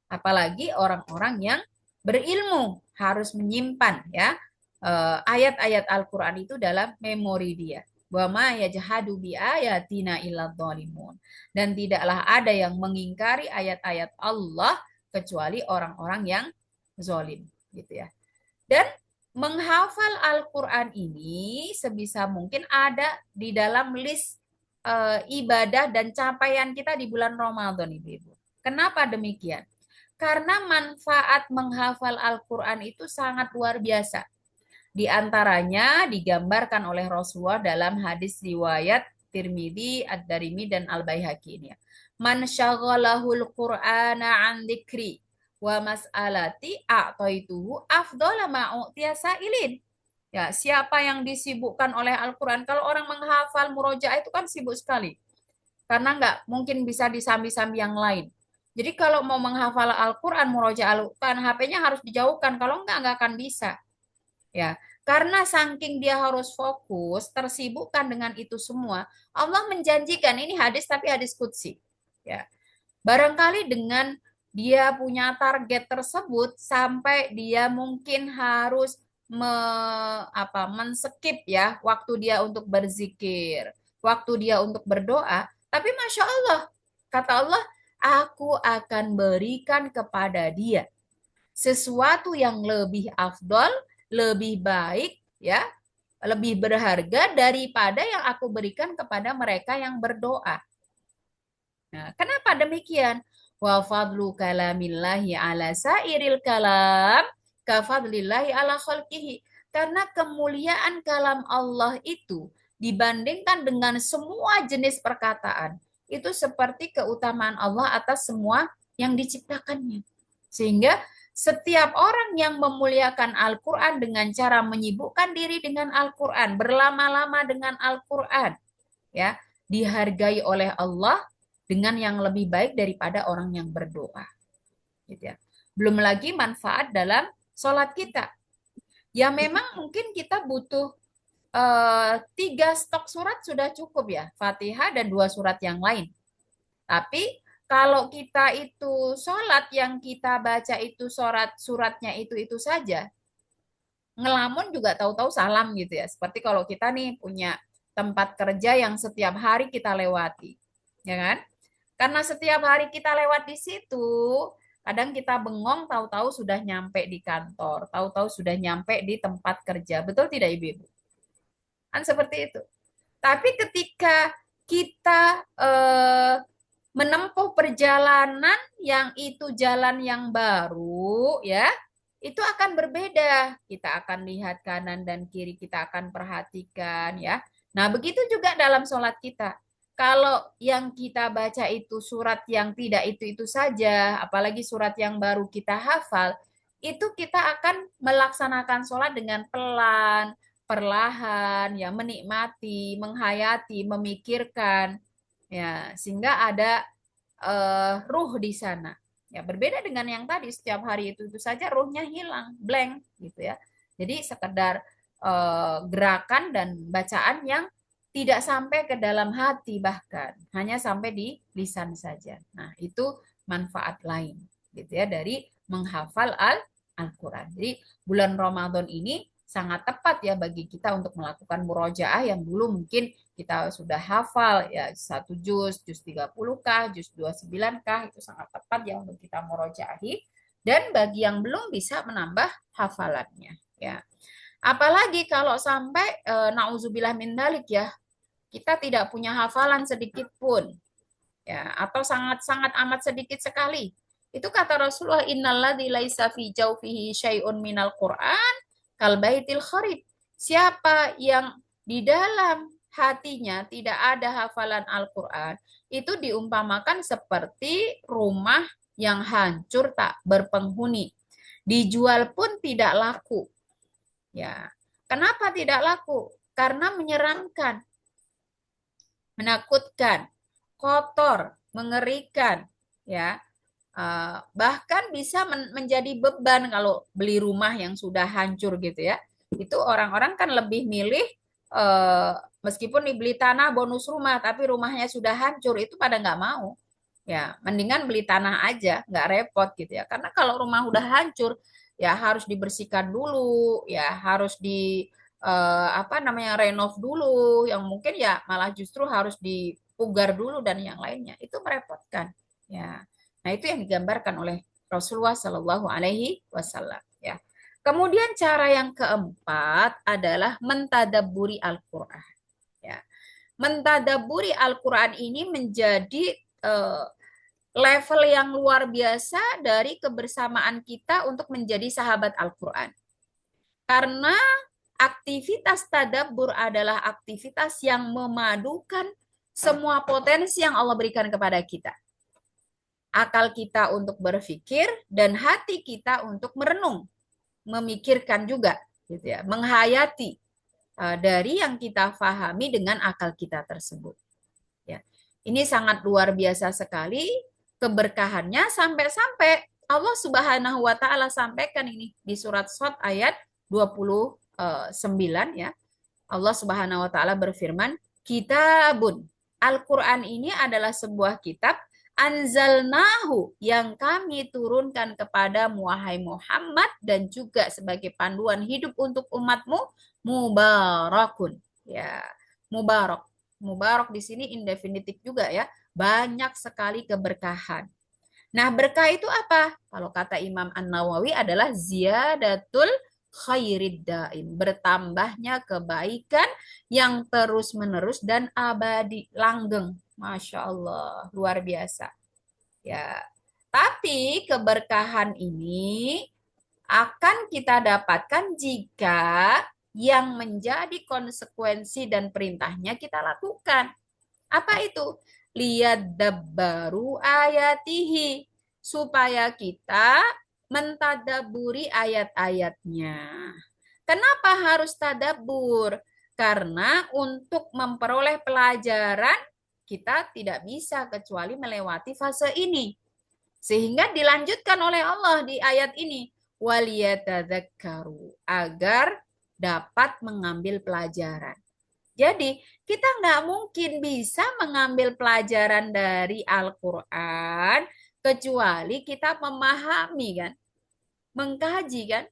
Apalagi orang-orang yang berilmu harus menyimpan ya ayat-ayat Al-Qur'an itu dalam memori dia. Wa ma yajhadu bi ayatina illa dhalimun. Dan tidaklah ada yang mengingkari ayat-ayat Allah kecuali orang-orang yang zalim gitu ya. Dan menghafal Al-Qur'an ini sebisa mungkin ada di dalam list ibadah dan capaian kita di bulan Ramadan, Ibu. Kenapa demikian? Karena manfaat menghafal Al-Qur'an itu sangat luar biasa. Di antaranya digambarkan oleh Rasulullah dalam hadis riwayat Tirmidzi, Ad-Darimi, dan Al-Baihaqi ini. Man syaghalahul Qur'ana an dzikri wa mas'alati a'taituhu afdhala ma u'tiya sa'ilin. Ya, siapa yang disibukkan oleh Al-Qur'an? Kalau orang menghafal murojaah itu kan sibuk sekali. Karena nggak mungkin bisa disambi-sambi yang lain. Jadi kalau mau menghafal Al-Qur'an, murojaah Al-Qur'an, HP-nya harus dijauhkan. Kalau nggak akan bisa. Ya, karena saking dia harus fokus, tersibukkan dengan itu semua, Allah menjanjikan, ini hadis tapi hadis qudsi. Ya. Barangkali dengan dia punya target tersebut sampai dia mungkin harus men-skip ya waktu dia untuk berzikir, waktu dia untuk berdoa, tapi Masya Allah, kata Allah, aku akan berikan kepada dia sesuatu yang lebih afdol, lebih baik, ya, lebih berharga daripada yang aku berikan kepada mereka yang berdoa. Nah, kenapa demikian? Wa fadlu kalamillahi ala sairil kalam kafadlillahi ala khalqihi. Karena kemuliaan kalam Allah itu dibandingkan dengan semua jenis perkataan, itu seperti keutamaan Allah atas semua yang diciptakannya. Sehingga setiap orang yang memuliakan Al-Quran dengan cara menyibukkan diri dengan Al-Quran, berlama-lama dengan Al-Quran, ya, dihargai oleh Allah dengan yang lebih baik daripada orang yang berdoa. Gitu ya. Belum lagi manfaat dalam sholat kita. Ya memang mungkin kita butuh 3 stok surat sudah cukup ya, Fatihah dan 2 surat yang lain. Tapi kalau kita itu sholat yang kita baca itu suratnya itu saja, ngelamun juga tahu-tahu salam gitu ya. Seperti kalau kita nih punya tempat kerja yang setiap hari kita lewati, ya kan? Karena setiap hari kita lewat di situ, kadang kita bengong, tahu-tahu sudah nyampe di kantor, tahu-tahu sudah nyampe di tempat kerja. Betul tidak, Ibu? Kan seperti itu. Tapi ketika kita menempuh perjalanan yang itu jalan yang baru, ya, itu akan berbeda. Kita akan lihat kanan dan kiri, kita akan perhatikan, ya. Nah, begitu juga dalam sholat kita. Kalau yang kita baca itu surat yang tidak itu saja, apalagi surat yang baru kita hafal, itu kita akan melaksanakan sholat dengan pelan, perlahan, ya, menikmati, menghayati, memikirkan, ya, sehingga ada ruh di sana. Ya, berbeda dengan yang tadi setiap hari itu saja ruhnya hilang, blank gitu ya. Jadi sekedar gerakan dan bacaan yang tidak sampai ke dalam hati bahkan hanya sampai di lisan saja. Nah, itu manfaat lain gitu ya dari menghafal Al-Qur'an. Jadi bulan Ramadan ini sangat tepat ya bagi kita untuk melakukan murojaah yang dulu mungkin kita sudah hafal ya 1 juz, juz 30 kah, juz 29 kah, itu sangat tepat ya untuk kita murojaahi. Dan bagi yang belum bisa menambah hafalannya ya. Apalagi kalau sampai nauzubillah min dalik ya, kita tidak punya hafalan sedikit pun ya atau sangat-sangat amat sedikit sekali. Itu kata Rasulullah innalladzi laisa fi jawfihi syai'un minal Qur'an kal baitil kharib. Siapa yang di dalam hatinya tidak ada hafalan Al-Qur'an, itu diumpamakan seperti rumah yang hancur tak berpenghuni. Dijual pun tidak laku. Ya. Kenapa tidak laku? Karena menyeramkan, menakutkan, kotor, mengerikan, ya. Bahkan bisa menjadi beban kalau beli rumah yang sudah hancur gitu ya. Itu orang-orang kan lebih milih meskipun dibeli tanah bonus rumah, tapi rumahnya sudah hancur itu pada nggak mau. Ya, mendingan beli tanah aja, nggak repot gitu ya. Karena kalau rumah udah hancur, ya harus dibersihkan dulu, ya harus di apa namanya renov dulu, yang mungkin ya malah justru harus dipugar dulu dan yang lainnya. Itu merepotkan. Ya, nah itu yang digambarkan oleh Rasulullah Shallallahu Alaihi Wasallam. Ya. Kemudian cara yang keempat adalah mentadaburi Al-Quran. Ya. Mentadaburi Al-Quran ini menjadi eh, level yang luar biasa dari kebersamaan kita untuk menjadi sahabat Al-Quran. Karena aktivitas tadabbur adalah aktivitas yang memadukan semua potensi yang Allah berikan kepada kita. Akal kita untuk berpikir dan hati kita untuk merenung, memikirkan juga, gitu ya, menghayati dari yang kita fahami dengan akal kita tersebut. Ya. Ini sangat luar biasa sekali keberkahannya sampai-sampai Allah Subhanahu wa taala sampaikan ini di surat Shad ayat 29 ya. Allah Subhanahu wa taala berfirman, "Kitabun." Al-Qur'an ini adalah sebuah kitab anzalnahu yang kami turunkan kepada wahai Muhammad dan juga sebagai panduan hidup untuk umatmu mubarakun. Ya, mubarak. Mubarak di sini indefinitif juga ya. Banyak sekali keberkahan. Nah, berkah itu apa? Kalau kata Imam An-Nawawi adalah ziyadatul khairid daim, bertambahnya kebaikan yang terus-menerus dan abadi, langgeng. Masya Allah, luar biasa. Ya, tapi keberkahan ini akan kita dapatkan jika yang menjadi konsekuensi dan perintahnya kita lakukan. Apa itu? Lihat dabbaru ayatihi. Supaya kita mentadaburi ayat-ayatnya. Kenapa harus tadabbur? Karena untuk memperoleh pelajaran kita tidak bisa kecuali melewati fase ini. Sehingga dilanjutkan oleh Allah di ayat ini. Waliyatadzakkaru. Agar dapat mengambil pelajaran. Jadi kita nggak mungkin bisa mengambil pelajaran dari Al-Quran kecuali kita memahami kan, mengkaji kan,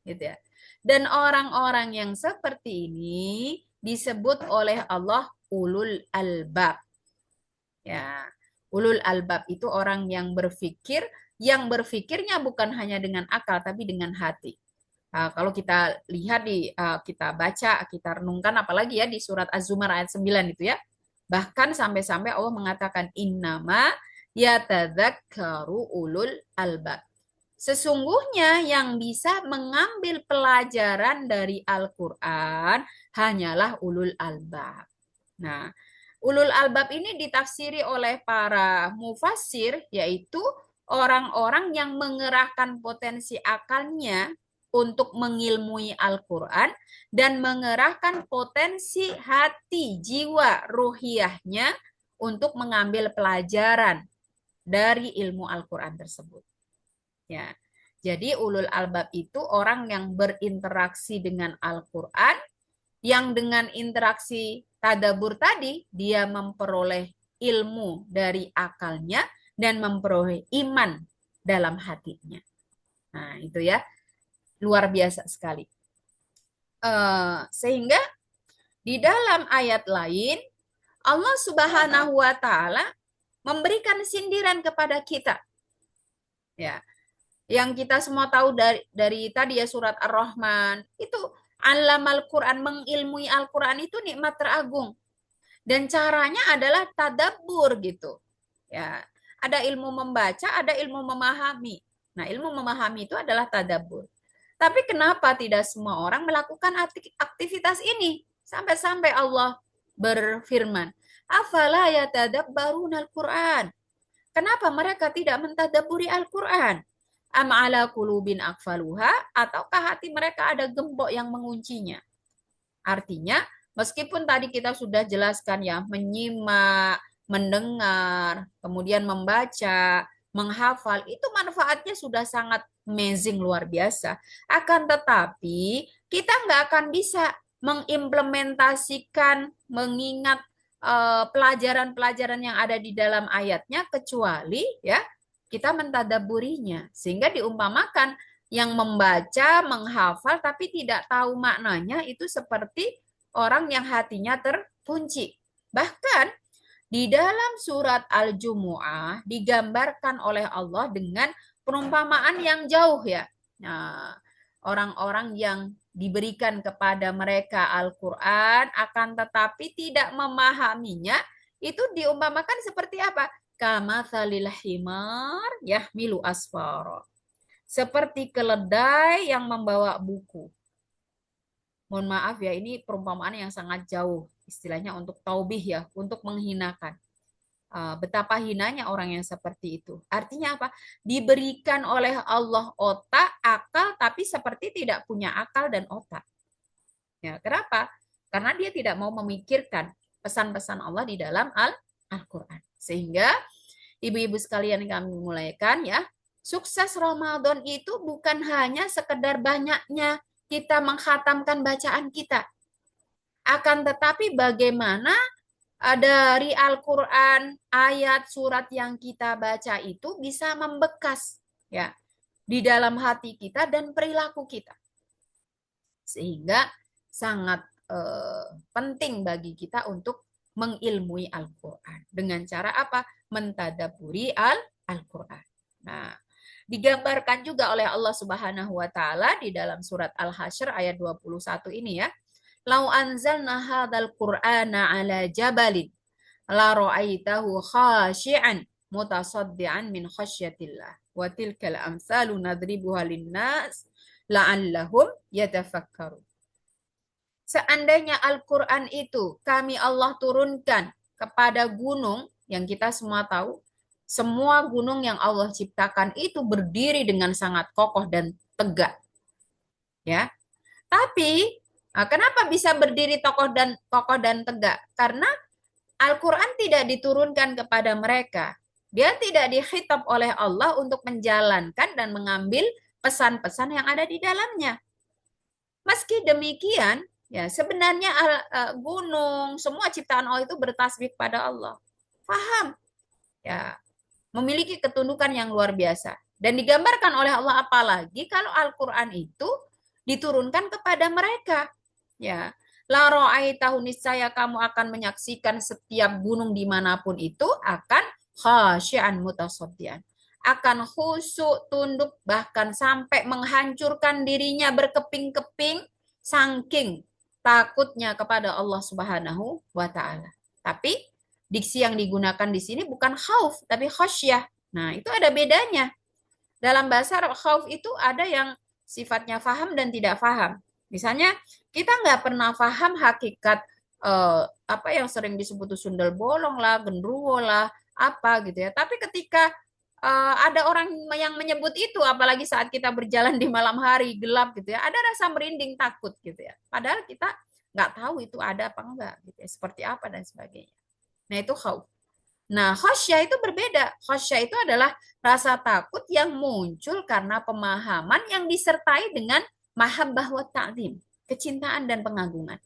gitu ya. Dan orang-orang yang seperti ini disebut oleh Allah ulul albab. Ya, ulul albab itu orang yang berpikirnya bukan hanya dengan akal tapi dengan hati. Kalau kita lihat kita baca, kita renungkan apalagi ya di surat Az-Zumar ayat 9 itu ya. Bahkan sampai-sampai Allah mengatakan innama yatadzakkaru ulul albab. Sesungguhnya yang bisa mengambil pelajaran dari Al-Qur'an hanyalah ulul albab. Nah, ulul albab ini ditafsiri oleh para mufassir yaitu orang-orang yang mengerahkan potensi akalnya untuk mengilmui Al-Quran dan mengerahkan potensi hati, jiwa, ruhiyahnya untuk mengambil pelajaran dari ilmu Al-Quran tersebut. Ya. Jadi ulul albab itu orang yang berinteraksi dengan Al-Qur'an, yang dengan interaksi tadabur tadi dia memperoleh ilmu dari akalnya dan memperoleh iman dalam hatinya. Nah, itu ya, luar biasa sekali. Sehingga di dalam ayat lain Allah Subhanahu wa taala memberikan sindiran kepada kita. Ya, yang kita semua tahu dari tadi ya surat Ar-Rahman, itu alamal Quran, mengilmui Al-Quran itu nikmat teragung. Dan caranya adalah tadabbur gitu. Ya, ada ilmu membaca, ada ilmu memahami. Nah, ilmu memahami itu adalah tadabbur. Tapi kenapa tidak semua orang melakukan aktivitas ini? Sampai-sampai Allah berfirman, "Afala yatadabbaruna al-Qur'an?" Kenapa mereka tidak mentadabburi Al-Qur'an? Am ala qulubin aqfaluha, ataukah hati mereka ada gembok yang menguncinya? Artinya, meskipun tadi kita sudah jelaskan ya, menyimak, mendengar, kemudian membaca, menghafal, itu manfaatnya sudah sangat amazing, luar biasa. Akan tetapi, kita nggak akan bisa mengimplementasikan, mengingat pelajaran-pelajaran yang ada di dalam ayatnya, kecuali ya kita mentadaburinya. Sehingga diumpamakan, yang membaca, menghafal, tapi tidak tahu maknanya itu seperti orang yang hatinya terkunci. Bahkan di dalam surat Al-Jumu'ah digambarkan oleh Allah dengan perumpamaan yang jauh ya. Nah, orang-orang yang diberikan kepada mereka Al-Quran akan tetapi tidak memahaminya, itu diumpamakan seperti apa? Kama salil himar yahmilu asfara, seperti keledai yang membawa buku. Mohon maaf ya, ini perumpamaan yang sangat jauh, istilahnya untuk taubih ya, untuk menghinakan. Betapa hinanya orang yang seperti itu. Artinya apa? Diberikan oleh Allah otak, akal, tapi seperti tidak punya akal dan otak. Ya, kenapa? Karena dia tidak mau memikirkan pesan-pesan Allah di dalam Al-Quran. Sehingga ibu-ibu sekalian kami mulaikan ya, sukses Ramadan itu bukan hanya sekedar banyaknya kita menghatamkan bacaan kita. Akan tetapi bagaimana dari Al-Quran, ayat, surat yang kita baca itu bisa membekas ya di dalam hati kita dan perilaku kita. Sehingga sangat penting bagi kita untuk mengilmui Al-Quran. Dengan cara apa? Mentadaburi Al-Quran. Nah, digambarkan juga oleh Allah Subhanahu wa taala di dalam surat Al-Hasyr ayat 21 ini ya. Lau anzalna hadzal Qur'ana ala jabalin la ra'aitahu khashi'an mutasaddian min khasyatillah wa tilkal amsalu nadribuha linnas la'allahum yatafakkarun. Seandainya Al-Quran itu kami Allah turunkan kepada gunung, yang kita semua tahu, semua gunung yang Allah ciptakan itu berdiri dengan sangat kokoh dan tegak. Ya. Tapi kenapa bisa berdiri kokoh dan tegak? Karena Al-Quran tidak diturunkan kepada mereka. Dia tidak dikhitab oleh Allah untuk menjalankan dan mengambil pesan-pesan yang ada di dalamnya. Meski demikian, ya sebenarnya gunung, semua ciptaan Allah itu bertasbih pada Allah. Paham? Ya, memiliki ketundukan yang luar biasa. Dan digambarkan oleh Allah, apalagi kalau Al-Quran itu diturunkan kepada mereka. Ya, la ra'aitahu, niscaya kamu akan menyaksikan setiap gunung dimanapun itu akan khasyian mutasaddian, akan khusyuk, tunduk, bahkan sampai menghancurkan dirinya berkeping-keping saking takutnya kepada Allah Subhanahu wa taala. Tapi diksi yang digunakan di sini bukan khauf tapi khasyah. Nah, itu ada bedanya. Dalam bahasa Arab, khauf itu ada yang sifatnya faham dan tidak faham. Misalnya, kita nggak pernah faham hakikat apa yang sering disebut sundel bolong lah, genderuwo lah, apa gitu ya. Tapi ketika ada orang yang menyebut itu, apalagi saat kita berjalan di malam hari gelap gitu ya, ada rasa merinding, takut gitu ya. Padahal kita nggak tahu itu ada apa enggak gitu ya, seperti apa dan sebagainya. Nah, itu khauf. Nah, khasyah itu berbeda. Khasyah itu adalah rasa takut yang muncul karena pemahaman yang disertai dengan mahabbah wa ta'zim, kecintaan dan pengagungan.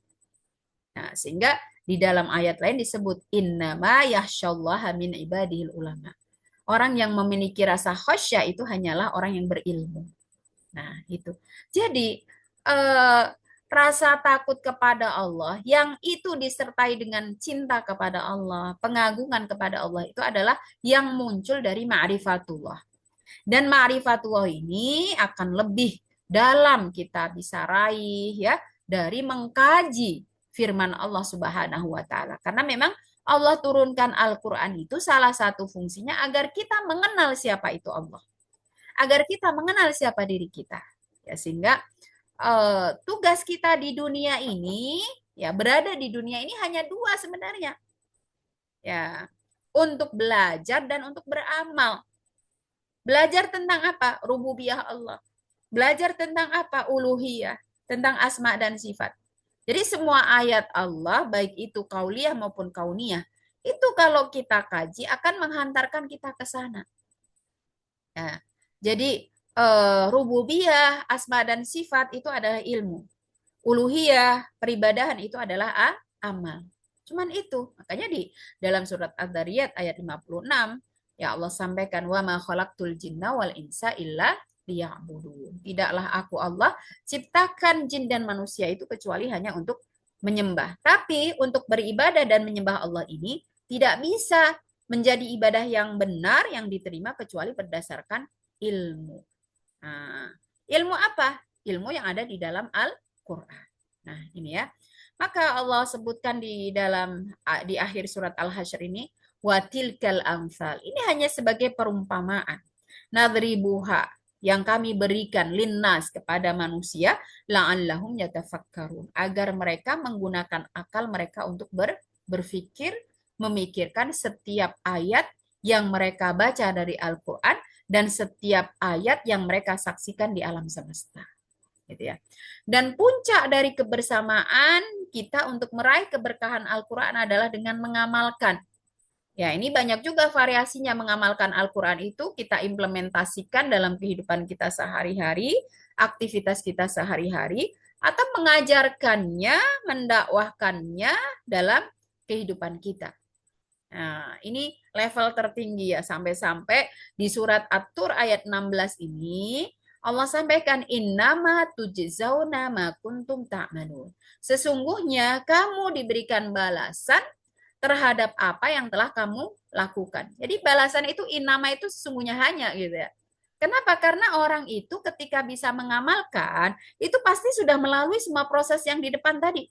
Nah, sehingga di dalam ayat lain disebut innama yakhsyallaha min ibadihil ulama. Orang yang memiliki rasa khasyah itu hanyalah orang yang berilmu. Nah, itu. Jadi, rasa takut kepada Allah yang itu disertai dengan cinta kepada Allah, pengagungan kepada Allah itu adalah yang muncul dari ma'rifatullah. Dan ma'rifatullah ini akan lebih dalam kita bisa raih ya dari mengkaji firman Allah Subhanahu wa taala. Karena memang Allah turunkan Al-Qur'an itu salah satu fungsinya agar kita mengenal siapa itu Allah. Agar kita mengenal siapa diri kita. Ya sehingga tugas kita di dunia ini ya berada di dunia ini hanya dua sebenarnya. Ya, untuk belajar dan untuk beramal. Belajar tentang apa? Rububiyah Allah. Belajar tentang apa? Uluhiyah, tentang asma dan sifat. Jadi semua ayat Allah, baik itu kauliyah maupun kauniyah, itu kalau kita kaji akan menghantarkan kita ke sana. Nah, jadi rububiyah, asma dan sifat itu adalah ilmu. Uluhiyah, peribadahan itu adalah amal. Cuman itu. Makanya di dalam surat Ad-Dariyat ayat 56, ya Allah sampaikan wa ma khalaqtul jinna wal insa illa liya'budun. Tidaklah aku Allah ciptakan jin dan manusia itu kecuali hanya untuk menyembah. Tapi untuk beribadah dan menyembah Allah ini tidak bisa menjadi ibadah yang benar yang diterima kecuali berdasarkan ilmu. Nah, ilmu apa? Ilmu yang ada di dalam Al-Quran. Nah, ini ya. Maka Allah sebutkan di akhir surat Al-Hasyr ini watilkal amsal. Ini hanya sebagai perumpamaan. Nadribuha yang kami berikan linnas kepada manusia la'allahum yatafakkarun agar mereka menggunakan akal mereka untuk berpikir, memikirkan setiap ayat yang mereka baca dari Al-Qur'an dan setiap ayat yang mereka saksikan di alam semesta. Gitu ya. Dan puncak dari kebersamaan kita untuk meraih keberkahan Al-Qur'an adalah dengan mengamalkan. Ya, ini banyak juga variasinya mengamalkan Al-Quran itu kita implementasikan dalam kehidupan kita sehari-hari, aktivitas kita sehari-hari, atau mengajarkannya, mendakwahkannya dalam kehidupan kita. Nah, ini level tertinggi ya, sampai-sampai di surat At-Tur ayat 16 ini, Allah sampaikan, innama tujzauna ma kuntum ta'malun. Sesungguhnya kamu diberikan balasan terhadap apa yang telah kamu lakukan. Jadi balasan itu inama itu sesungguhnya hanya gitu ya. Kenapa? Karena orang itu ketika bisa mengamalkan, itu pasti sudah melalui semua proses yang di depan tadi.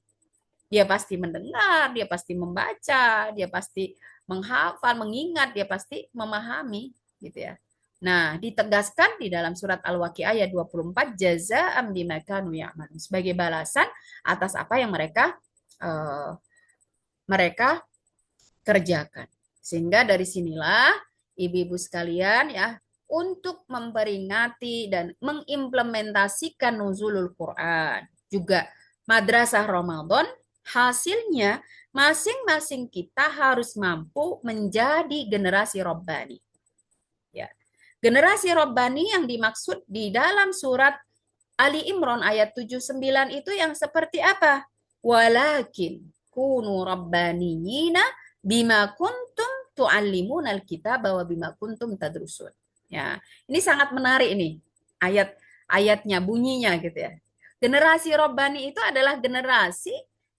Dia pasti mendengar, dia pasti membaca, dia pasti menghafal, mengingat, dia pasti memahami gitu ya. Nah, ditegaskan di dalam surat Al-Waqiah ayat 24 jazaa'an bima kanu ya'malun sebagai balasan atas apa yang mereka kerjakan. Sehingga dari sinilah ibu-ibu sekalian ya untuk memperingati dan mengimplementasikan nuzulul Quran juga madrasah Ramadan hasilnya masing-masing kita harus mampu menjadi generasi Rabbani. Ya. Generasi Rabbani yang dimaksud di dalam surat Ali Imran ayat 79 itu yang seperti apa? Walakin kunu rabbaniyina bima kuntum tu'allimun alkitab wa bima kuntum tadrusun. Ya, ini sangat menarik ini ayatnya bunyinya gitu ya. Generasi Rabbani itu adalah generasi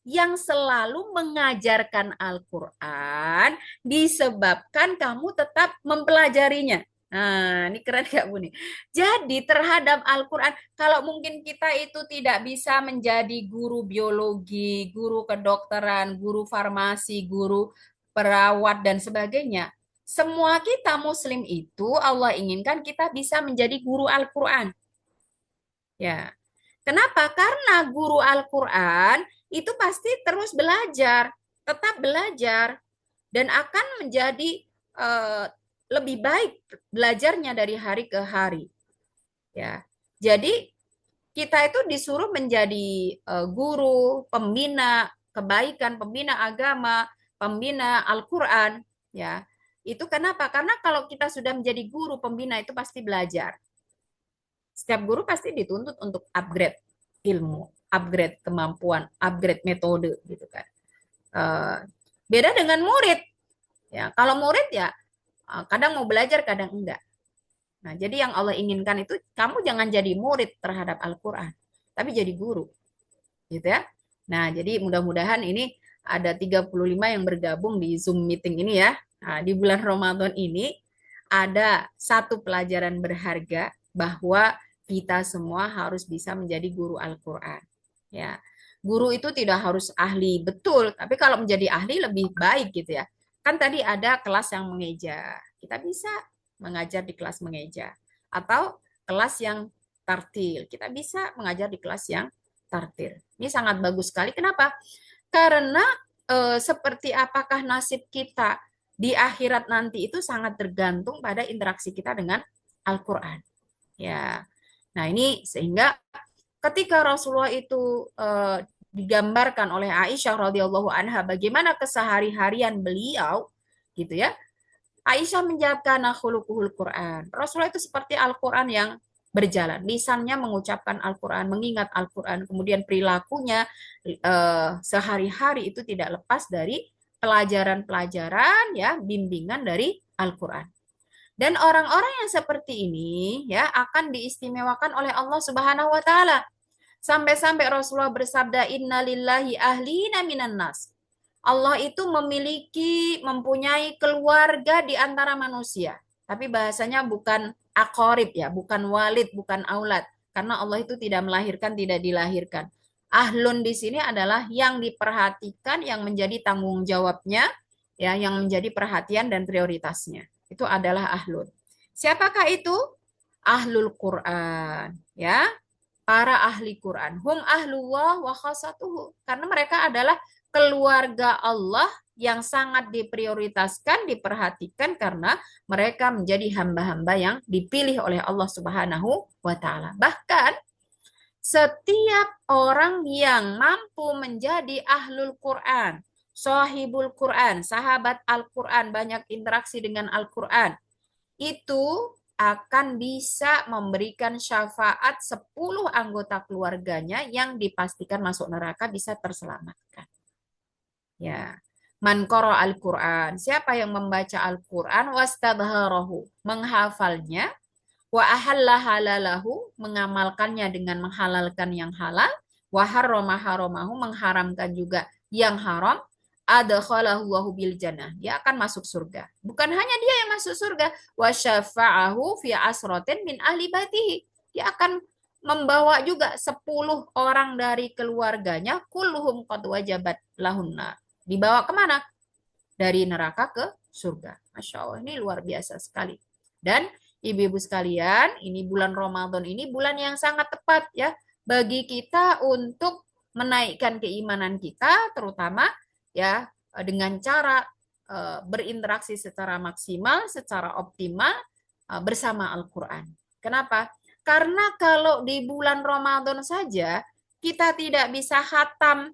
yang selalu mengajarkan Al-Quran disebabkan kamu tetap mempelajarinya. Nah, ini keren gak Bu nih? Jadi terhadap Al-Quran, kalau mungkin kita itu tidak bisa menjadi guru biologi, guru kedokteran, guru farmasi, guru perawat, dan sebagainya. Semua kita muslim itu Allah inginkan kita bisa menjadi guru Al-Quran. Ya. Kenapa? Karena guru Al-Quran itu pasti terus belajar, tetap belajar, dan akan menjadi lebih baik belajarnya dari hari ke hari. Ya, jadi kita itu disuruh menjadi guru, pembina kebaikan, pembina agama, pembina Al-Quran, ya. Itu kenapa? Karena kalau kita sudah menjadi guru pembina itu pasti belajar. Setiap guru pasti dituntut untuk upgrade ilmu, upgrade kemampuan, upgrade metode gitu kan. Eh, Beda dengan murid. Ya, kalau murid ya kadang mau belajar, kadang enggak. Nah, jadi yang Allah inginkan itu kamu jangan jadi murid terhadap Al-Qur'an, tapi jadi guru, gitu ya. Nah, jadi mudah-mudahan ini ada 35 yang bergabung di Zoom meeting ini ya. Nah, di bulan Ramadan ini ada satu pelajaran berharga bahwa kita semua harus bisa menjadi guru Al-Qur'an. Ya. Guru itu tidak harus ahli betul, tapi kalau menjadi ahli lebih baik gitu ya. Kan tadi ada kelas yang mengeja. Kita bisa mengajar di kelas mengeja atau kelas yang tartil. Kita bisa mengajar di kelas yang tartil. Ini sangat bagus sekali. Kenapa? Karena seperti apakah nasib kita di akhirat nanti itu sangat tergantung pada interaksi kita dengan Al-Qur'an. Ya. Nah, ini sehingga ketika Rasulullah itu digambarkan oleh Aisyah radhiyallahu anha bagaimana kesehari-harian beliau gitu ya. Aisyah menjawabkan khuluquhul Quran. Rasulullah itu seperti Al-Quran yang berjalan. Lisannya mengucapkan Al-Quran, mengingat Al-Quran. Kemudian perilakunya sehari-hari itu tidak lepas dari pelajaran-pelajaran ya, bimbingan dari Al-Quran. Dan orang-orang yang seperti ini ya akan diistimewakan oleh Allah Subhanahu wa taala. Sampai-sampai Rasulullah bersabda innalillahi ahlina minan nas. Allah itu mempunyai keluarga di antara manusia. Tapi bahasanya bukan akorib ya, bukan walid, bukan aulad. Karena Allah itu tidak melahirkan, tidak dilahirkan. Ahlun di sini adalah yang diperhatikan, yang menjadi tanggung jawabnya, ya, yang menjadi perhatian dan prioritasnya. Itu adalah ahlun. Siapakah itu? Ahlul Quran, ya, para ahli Quran. Hum ahlullah wa khasatuhu. Karena mereka adalah keluarga Allah yang sangat diprioritaskan, diperhatikan karena mereka menjadi hamba-hamba yang dipilih oleh Allah Subhanahu wa taala. Bahkan setiap orang yang mampu menjadi ahlul Quran, sahibul Quran, sahabat Al-Quran, banyak interaksi dengan Al-Quran, itu akan bisa memberikan syafaat 10 anggota keluarganya yang dipastikan masuk neraka bisa terselamatkan. Ya. Man qara al-Qur'an, siapa yang membaca Al-Qur'an wastadharahu, menghafalnya, wa ahalla halalahu, mengamalkannya dengan menghalalkan yang halal, wa harrama haramahu, mengharamkan juga yang haram, adkhalahu Allahu bil jannah, dia akan masuk surga. Bukan hanya dia yang masuk surga, wa syafa'ahu fi asratin min ahli batihi, dia akan membawa juga 10 orang dari keluarganya, kulluhum qad wajabat lahunna, dibawa kemana? Dari neraka ke surga. Masya Allah, ini luar biasa sekali. Dan ibu-ibu sekalian, ini bulan Ramadan ini bulan yang sangat tepat ya bagi kita untuk menaikkan keimanan kita, terutama ya dengan cara berinteraksi secara maksimal, secara optimal bersama Al-Quran. Kenapa? Karena kalau di bulan Ramadan saja kita tidak bisa khatam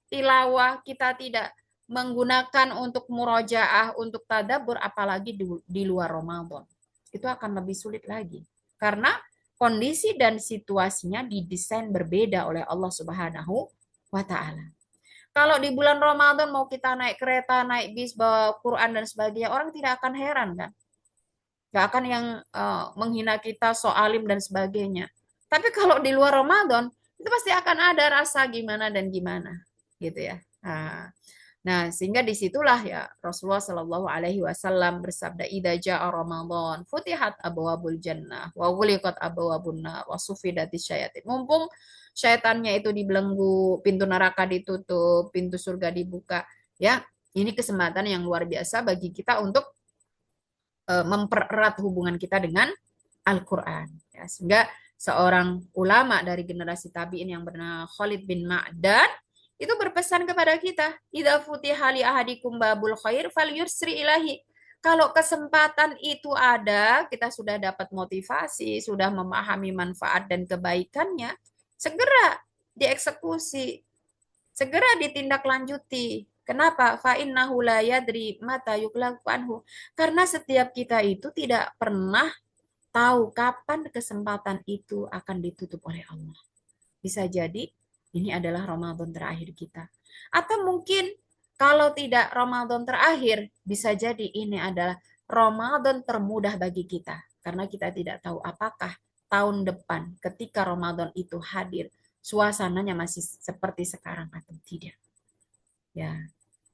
tilawah, kita tidak menggunakan untuk murojaah, untuk tadabbur, apalagi di luar Ramadan. Itu akan lebih sulit lagi. Karena kondisi dan situasinya didesain berbeda oleh Allah Subhanahu wa taala. Kalau di bulan Ramadan mau kita naik kereta, naik bis, bawa Quran dan sebagainya, orang tidak akan heran kan? Gak akan yang menghina kita, soalim dan sebagainya. Tapi kalau di luar Ramadan, itu pasti akan ada rasa gimana dan gimana, gitu ya. Nah, sehingga disitulah ya Rasulullah Shallallahu Alaihi Wasallam bersabda, "Idza jaa Ramadan, futihat abwabul jannah, wa ghuliqat abwabun nar, wa sufidatis syayatin." Mumpung syaitannya itu dibelenggu, pintu neraka ditutup, pintu surga dibuka, ya. Ini kesempatan yang luar biasa bagi kita untuk mempererat hubungan kita dengan Al-Quran. Ya, sehingga seorang ulama dari generasi tabi'in yang bernama Khalid bin Ma'dan itu berpesan kepada kita, idza futiha li ahadikum babul khair falyusri ilahi. Kalau kesempatan itu ada, kita sudah dapat motivasi, sudah memahami manfaat dan kebaikannya, segera dieksekusi, segera ditindaklanjuti. Kenapa? Fa innahu la yadri mata yuklaku anhu. Karena setiap kita itu tidak pernah tahu kapan kesempatan itu akan ditutup oleh Allah. Bisa jadi ini adalah Ramadan terakhir kita. Atau mungkin kalau tidak Ramadan terakhir, bisa jadi ini adalah Ramadan termudah bagi kita. Karena kita tidak tahu apakah tahun depan ketika Ramadan itu hadir, suasananya masih seperti sekarang atau tidak. Ya,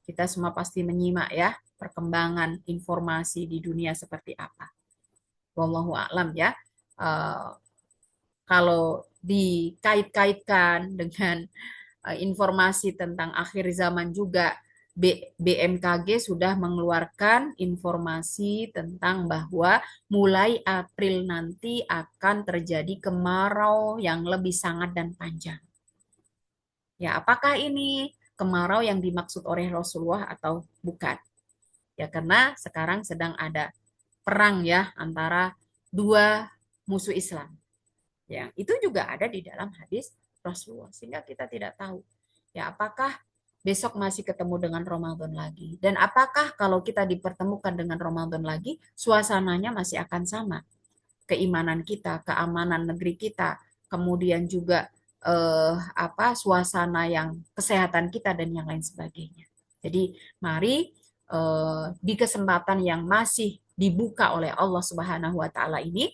kita semua pasti menyimak ya perkembangan informasi di dunia seperti apa. Wallahu a'lam ya. Eh, Kalau dikait-kaitkan dengan informasi tentang akhir zaman juga, BMKG sudah mengeluarkan informasi tentang bahwa mulai April nanti akan terjadi kemarau yang lebih sangat dan panjang. Ya, apakah ini kemarau yang dimaksud oleh Rasulullah atau bukan? Ya, karena sekarang sedang ada perang ya antara dua musuh Islam. Ya, itu juga ada di dalam hadis Rasulullah sehingga kita tidak tahu ya apakah besok masih ketemu dengan Ramadan lagi dan apakah kalau kita dipertemukan dengan Ramadan lagi suasananya masih akan sama, keimanan kita, keamanan negeri kita, kemudian juga suasana yang kesehatan kita dan yang lain sebagainya. Jadi mari di kesempatan yang masih dibuka oleh Allah Subhanahu wa taala ini,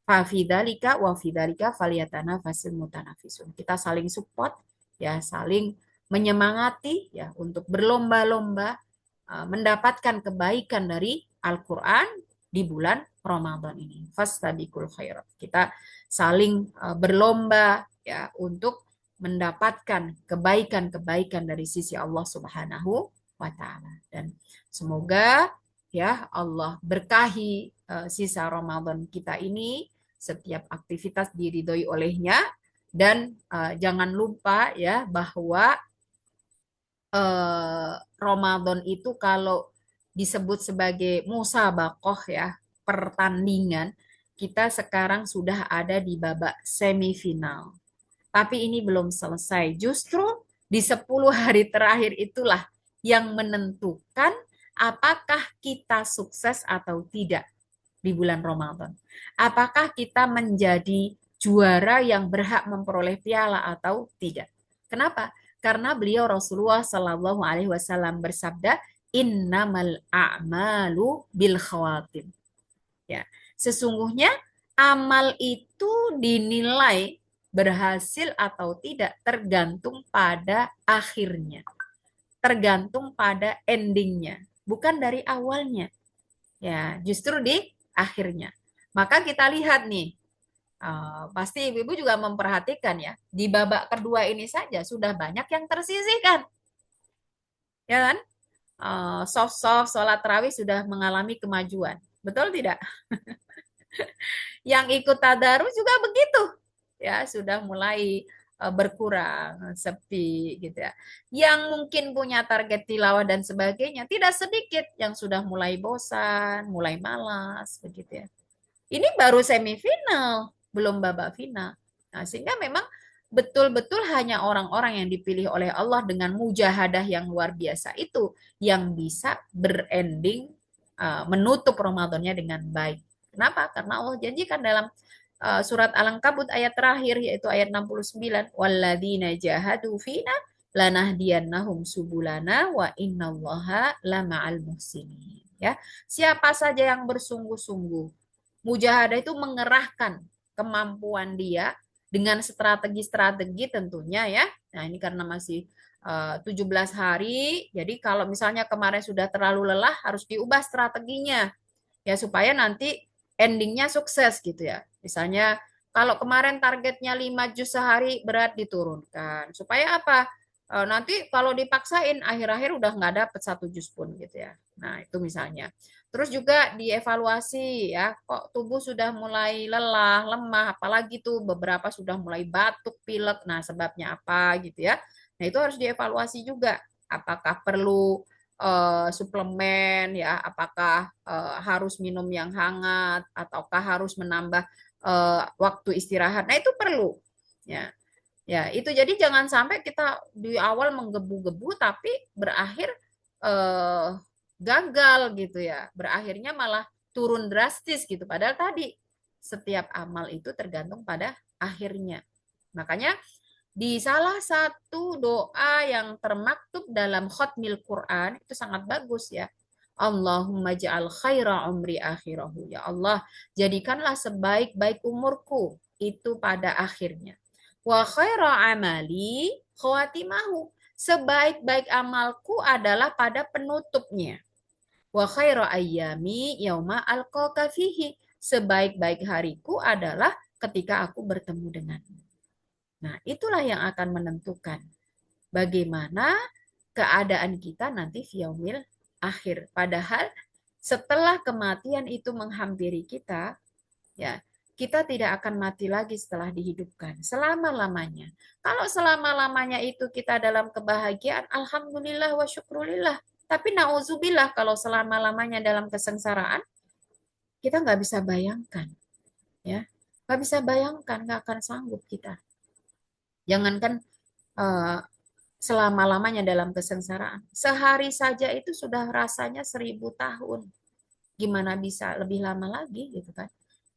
Fafidalika wa fidalika faliyatana fasil mutanafisun. Kita saling support, ya, saling menyemangati, ya, untuk berlomba-lomba mendapatkan kebaikan dari Al-Quran di bulan Ramadan ini. Fastabiqul khairat. Kita saling berlomba, ya, untuk mendapatkan kebaikan-kebaikan dari sisi Allah Subhanahu wa taala. Dan semoga ya Allah berkahi sisa Ramadan kita ini, setiap aktivitas diridhoi olehnya, dan jangan lupa ya bahwa Ramadan itu kalau disebut sebagai musabakoh ya, pertandingan, kita sekarang sudah ada di babak semifinal. Tapi ini belum selesai. Justru di 10 hari terakhir itulah yang menentukan apakah kita sukses atau tidak di bulan Ramadan. Apakah kita menjadi juara yang berhak memperoleh piala atau tidak? Kenapa? Karena beliau Rasulullah Shallallahu Alaihi Wasallam bersabda, Innamal a'malu bil khawatim. Ya, sesungguhnya amal itu dinilai berhasil atau tidak tergantung pada akhirnya, tergantung pada endingnya, bukan dari awalnya. Ya, justru di akhirnya. Maka kita lihat nih, pasti ibu-ibu juga memperhatikan ya, di babak kedua ini saja sudah banyak yang tersisihkan, ya kan? Soft-soft sholat tarawih sudah mengalami kemajuan, betul tidak? Yang ikut tadarus juga begitu, ya sudah mulai berkurang, sepi gitu ya. Yang mungkin punya target tilawah dan sebagainya, tidak sedikit yang sudah mulai bosan, mulai malas begitu ya. Ini baru semifinal, belum babak final. Nah, sehingga memang betul-betul hanya orang-orang yang dipilih oleh Allah dengan mujahadah yang luar biasa itu yang bisa berending, menutup Ramadannya dengan baik. Kenapa? Karena Allah janjikan dalam surat Al-Ankabut ayat terakhir yaitu ayat 69, walladzina jahadu fina lanahdiyannahum subulana wa innallaha lama'al muhsinin. Ya, siapa saja yang bersungguh-sungguh, mujahadah itu mengerahkan kemampuan dia dengan strategi-strategi tentunya ya. Nah, ini karena masih 17 hari, jadi kalau misalnya kemarin sudah terlalu lelah harus diubah strateginya ya supaya nanti endingnya sukses gitu ya. Misalnya kalau kemarin targetnya 5 juz sehari, berat diturunkan. Supaya apa? Nanti kalau dipaksain akhir-akhir udah nggak dapet 1 juz pun gitu ya. Nah itu misalnya. Terus juga dievaluasi ya, kok tubuh sudah mulai lelah, lemah, apalagi tuh beberapa sudah mulai batuk, pilek. Nah sebabnya apa gitu ya. Nah itu harus dievaluasi juga. Apakah perlu suplemen ya, apakah harus minum yang hangat ataukah harus menambah waktu istirahat. Nah, itu perlu ya. Ya, itu jadi jangan sampai kita di awal menggebu-gebu tapi berakhir eh, gagal gitu ya. Berakhirnya malah turun drastis gitu. Padahal tadi setiap amal itu tergantung pada akhirnya. Makanya di salah satu doa yang termaktub dalam khotmil Quran itu sangat bagus ya. Allahumma ja'al khaira umri akhirahu. Ya Allah, jadikanlah sebaik-baik umurku itu pada akhirnya. Wa khaira amali khawatimahu. Sebaik-baik amalku adalah pada penutupnya. Wa khaira ayyami yauma alqaka fihi. Sebaik-baik hariku adalah ketika aku bertemu denganmu. Nah, itulah yang akan menentukan bagaimana keadaan kita nanti yaumil akhir. Padahal setelah kematian itu menghampiri kita, ya, kita tidak akan mati lagi setelah dihidupkan selama-lamanya. Kalau selama-lamanya itu kita dalam kebahagiaan, alhamdulillah wa syukrulillah. Tapi nauzubillah kalau selama-lamanya dalam kesengsaraan, kita nggak bisa bayangkan, ya, nggak bisa bayangkan, nggak akan sanggup kita. Jangankan eh, selama-lamanya dalam kesengsaraan, sehari saja itu sudah rasanya 1000 tahun. Gimana bisa lebih lama lagi gitu kan?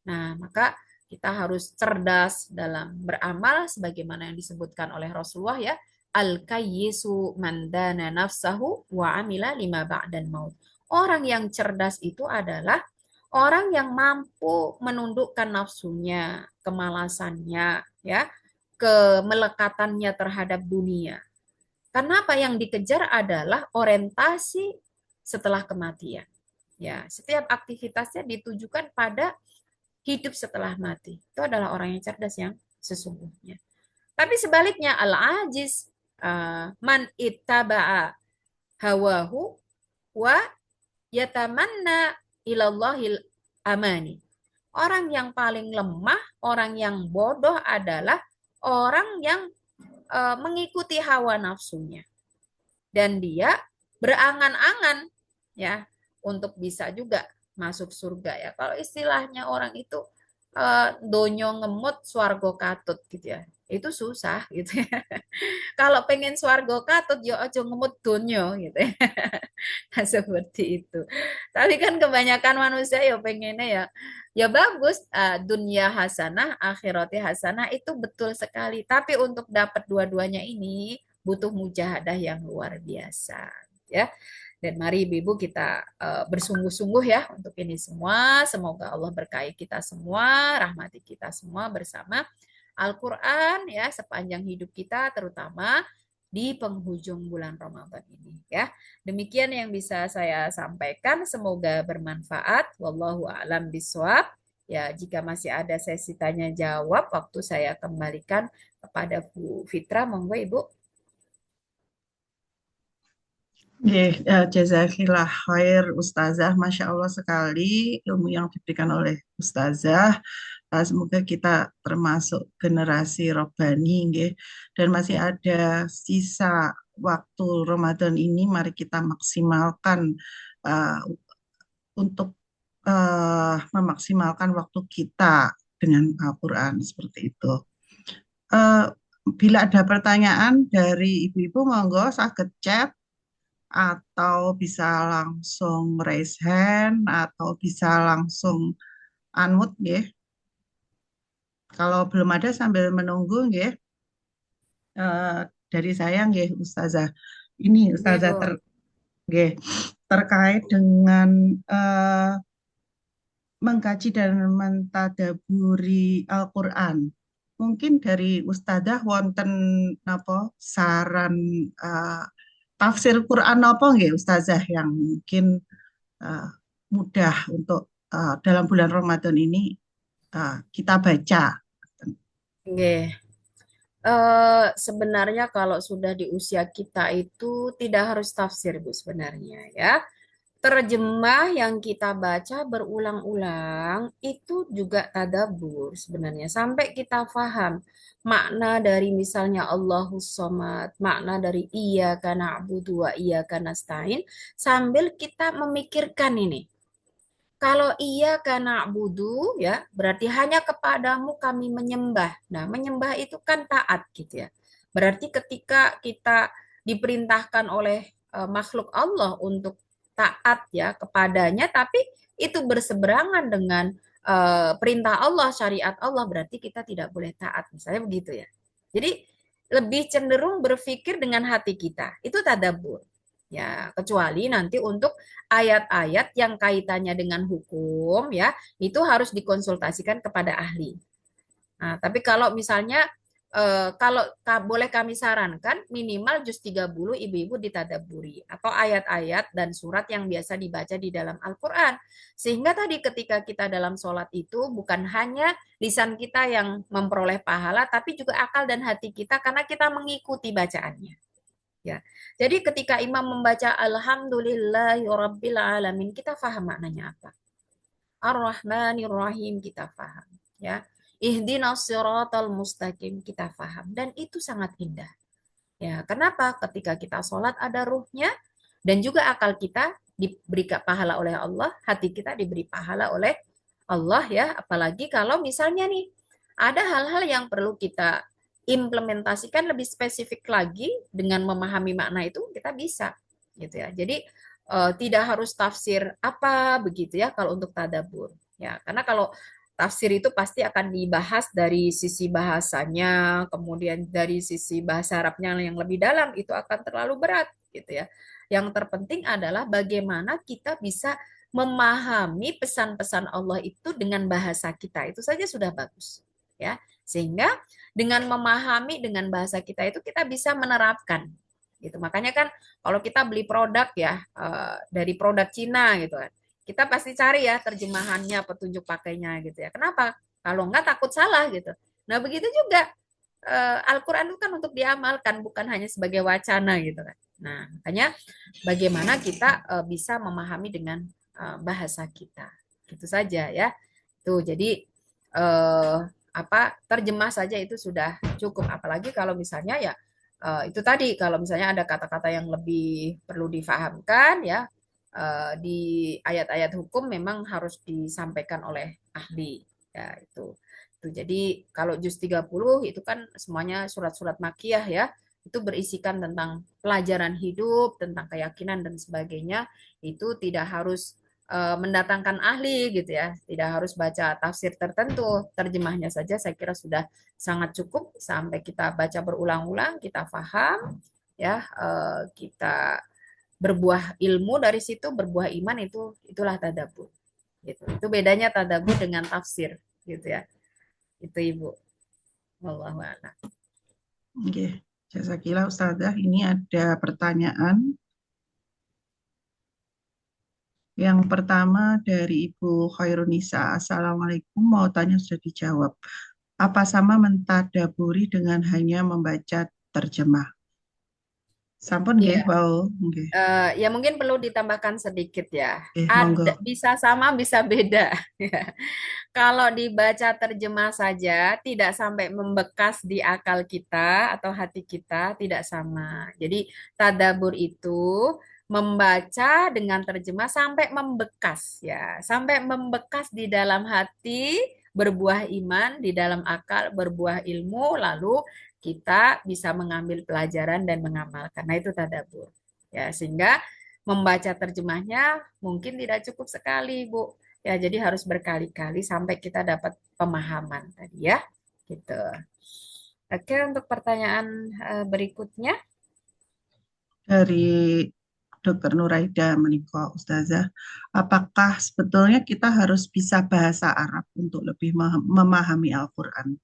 Nah, maka kita harus cerdas dalam beramal sebagaimana yang disebutkan oleh Rasulullah ya. Al-kayyisu man dana nafsahu wa amila lima ba'dan maut. Orang yang cerdas itu adalah orang yang mampu menundukkan nafsunya, kemalasannya, ya, kemelekatannya terhadap dunia. Karena apa yang dikejar adalah orientasi setelah kematian. Ya, setiap aktivitasnya ditujukan pada hidup setelah mati. Itu adalah orang yang cerdas yang sesungguhnya. Tapi sebaliknya al-ajiz man ittaba'a hawahu wa yatamanna ilallahil amani. Orang yang paling lemah, orang yang bodoh adalah orang yang mengikuti hawa nafsunya dan dia berangan-angan ya untuk bisa juga masuk surga ya. Kalau istilahnya orang itu donyo ngemut swargo katut gitu ya. Itu susah gitu ya. Kalau pengen swargo katut yo aja ngemut donyo gitu ya. Nah, seperti itu. Tapi kan kebanyakan manusia ya pengennya ya ya bagus dunia hasanah, akhiratnya hasanah itu betul sekali. Tapi untuk dapat dua-duanya ini butuh mujahadah yang luar biasa ya. Dan mari Ibu kita bersungguh-sungguh ya untuk ini semua. Semoga Allah berkahi kita semua, rahmati kita semua bersama Al-Quran ya sepanjang hidup kita terutama di penghujung bulan Ramadan ini ya. Demikian yang bisa saya sampaikan, semoga bermanfaat. Wallahu a'lam bishawab. Ya, jika masih ada sesi tanya jawab, waktu saya kembalikan kepada Bu Fitra, monggo Ibu. Nggih, jazakillah khair Ustazah, Masya Allah sekali ilmu yang diberikan oleh Ustazah. Semoga kita termasuk generasi Robbani, nggih. Dan masih ada sisa waktu Ramadan ini, mari kita maksimalkan uh, untuk memaksimalkan waktu kita dengan Al-Quran seperti itu. Eh, Bila ada pertanyaan dari ibu-ibu, monggo saged chat atau bisa langsung raise hand atau bisa langsung unmute nggih. Kalau belum ada sambil menunggu nggih, eh, dari saya nggih Ustazah. Ini Oke, Ustazah Bu. nggih, terkait dengan eh, mengkaji dan mentadaburi Al-Quran. Mungkin dari Ustazah wonten napa saran eh, tafsir Quran apa nggih Ustazah yang mungkin eh, mudah untuk dalam bulan Ramadan ini kita baca. Oke. Sebenarnya kalau sudah di usia kita itu tidak harus tafsir, Bu, sebenarnya ya. Terjemah yang kita baca berulang-ulang itu juga tadabbur sebenarnya sampai kita paham makna dari misalnya Allahus Somad, makna dari iya karena na'budu wa iyyaka nasta'in sambil kita memikirkan ini. Kalau iya karena budu ya, berarti hanya kepadamu kami menyembah. Nah, menyembah itu kan taat gitu ya. Berarti ketika kita diperintahkan oleh makhluk Allah untuk taat ya kepadanya, tapi itu berseberangan dengan perintah Allah, syariat Allah, berarti kita tidak boleh taat. Misalnya begitu ya. Jadi lebih cenderung berpikir dengan hati kita. Itu tadabbur. Ya, kecuali nanti untuk ayat-ayat yang kaitannya dengan hukum ya, itu harus dikonsultasikan kepada ahli. Nah, tapi kalau misalnya kalau boleh kami sarankan minimal juz 30 ibu-ibu ditadaburi atau ayat-ayat dan surat yang biasa dibaca di dalam Al-Qur'an. Sehingga tadi ketika kita dalam sholat itu bukan hanya lisan kita yang memperoleh pahala tapi juga akal dan hati kita karena kita mengikuti bacaannya. Ya. Jadi ketika imam membaca Alhamdulillahirabbil alamin, kita paham maknanya apa. Ar-Rahmanir-Rahim kita paham, ya. Ihdinas siratal mustaqim kita paham dan itu sangat indah. Ya, kenapa? Ketika kita sholat ada ruhnya dan juga akal kita diberi pahala oleh Allah, hati kita diberi pahala oleh Allah ya. Apalagi kalau misalnya nih ada hal-hal yang perlu kita implementasikan lebih spesifik lagi dengan memahami makna itu kita bisa gitu ya. Jadi tidak harus tafsir apa begitu ya kalau untuk tadabur ya. Karena kalau tafsir itu pasti akan dibahas dari sisi bahasanya, kemudian dari sisi bahasa Arabnya yang lebih dalam, itu akan terlalu berat gitu ya. Yang terpenting adalah bagaimana kita bisa memahami pesan-pesan Allah itu dengan bahasa kita. Itu saja sudah bagus ya. Sehingga dengan memahami dengan bahasa kita itu kita bisa menerapkan gitu. Makanya kan kalau kita beli produk ya dari produk Cina gitu kan, kita pasti cari ya terjemahannya, petunjuk pakainya gitu ya. Kenapa? Kalau enggak takut salah gitu. Nah, begitu juga Al-Quran itu kan untuk diamalkan, bukan hanya sebagai wacana gitu kan. Nah, makanya bagaimana kita bisa memahami dengan bahasa kita. Gitu saja ya. Tuh, jadi terjemah saja itu sudah cukup. Apalagi kalau misalnya ya itu tadi kalau misalnya ada kata-kata yang lebih perlu difahamkan ya di ayat-ayat hukum memang harus disampaikan oleh ahli ya itu jadi kalau juz 30 itu kan semuanya surat-surat makiyah ya itu berisikan tentang pelajaran hidup tentang keyakinan dan sebagainya itu tidak harus mendatangkan ahli gitu ya tidak harus baca tafsir tertentu terjemahnya saja saya kira sudah sangat cukup sampai kita baca berulang-ulang kita paham ya kita berbuah ilmu dari situ berbuah iman itulah tadabbur gitu itu bedanya tadabbur dengan tafsir gitu ya itu ibu wallahu a'lam. Oke, Jazakillah Ustazah. Ini ada pertanyaan. Yang pertama dari Ibu Khairunisa. Assalamualaikum, mau tanya sudah dijawab. Apa sama mentadaburi dengan hanya membaca terjemah? Sampun nggih, Iya. wau, nggih. Ya mungkin perlu ditambahkan sedikit ya. Monggo. Ada bisa sama bisa beda. Ya. Kalau dibaca terjemah saja tidak sampai membekas di akal kita atau hati kita tidak sama. Jadi tadabur itu membaca dengan terjemah sampai membekas ya, sampai membekas di dalam hati, berbuah iman, di dalam akal berbuah ilmu, lalu kita bisa mengambil pelajaran dan mengamalkan. Nah, itu tadabbur. Ya, sehingga membaca terjemahnya mungkin tidak cukup sekali, Bu. Ya, jadi harus berkali-kali sampai kita dapat pemahaman tadi ya. Gitu. Oke, untuk pertanyaan berikutnya. Dari Dr. Nuraida menika Ustazah, apakah sebetulnya kita harus bisa bahasa Arab untuk lebih memahami Al-Quran?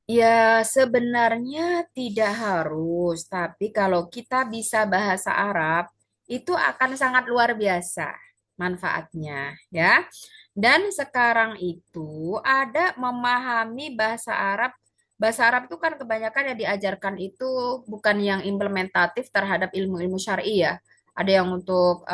Ya, sebenarnya tidak harus, tapi kalau kita bisa bahasa Arab, itu akan sangat luar biasa manfaatnya, ya. Dan sekarang itu ada memahami bahasa Arab. Bahasa Arab itu kan kebanyakan yang diajarkan itu bukan yang implementatif terhadap ilmu-ilmu syar'i ya. Ada yang untuk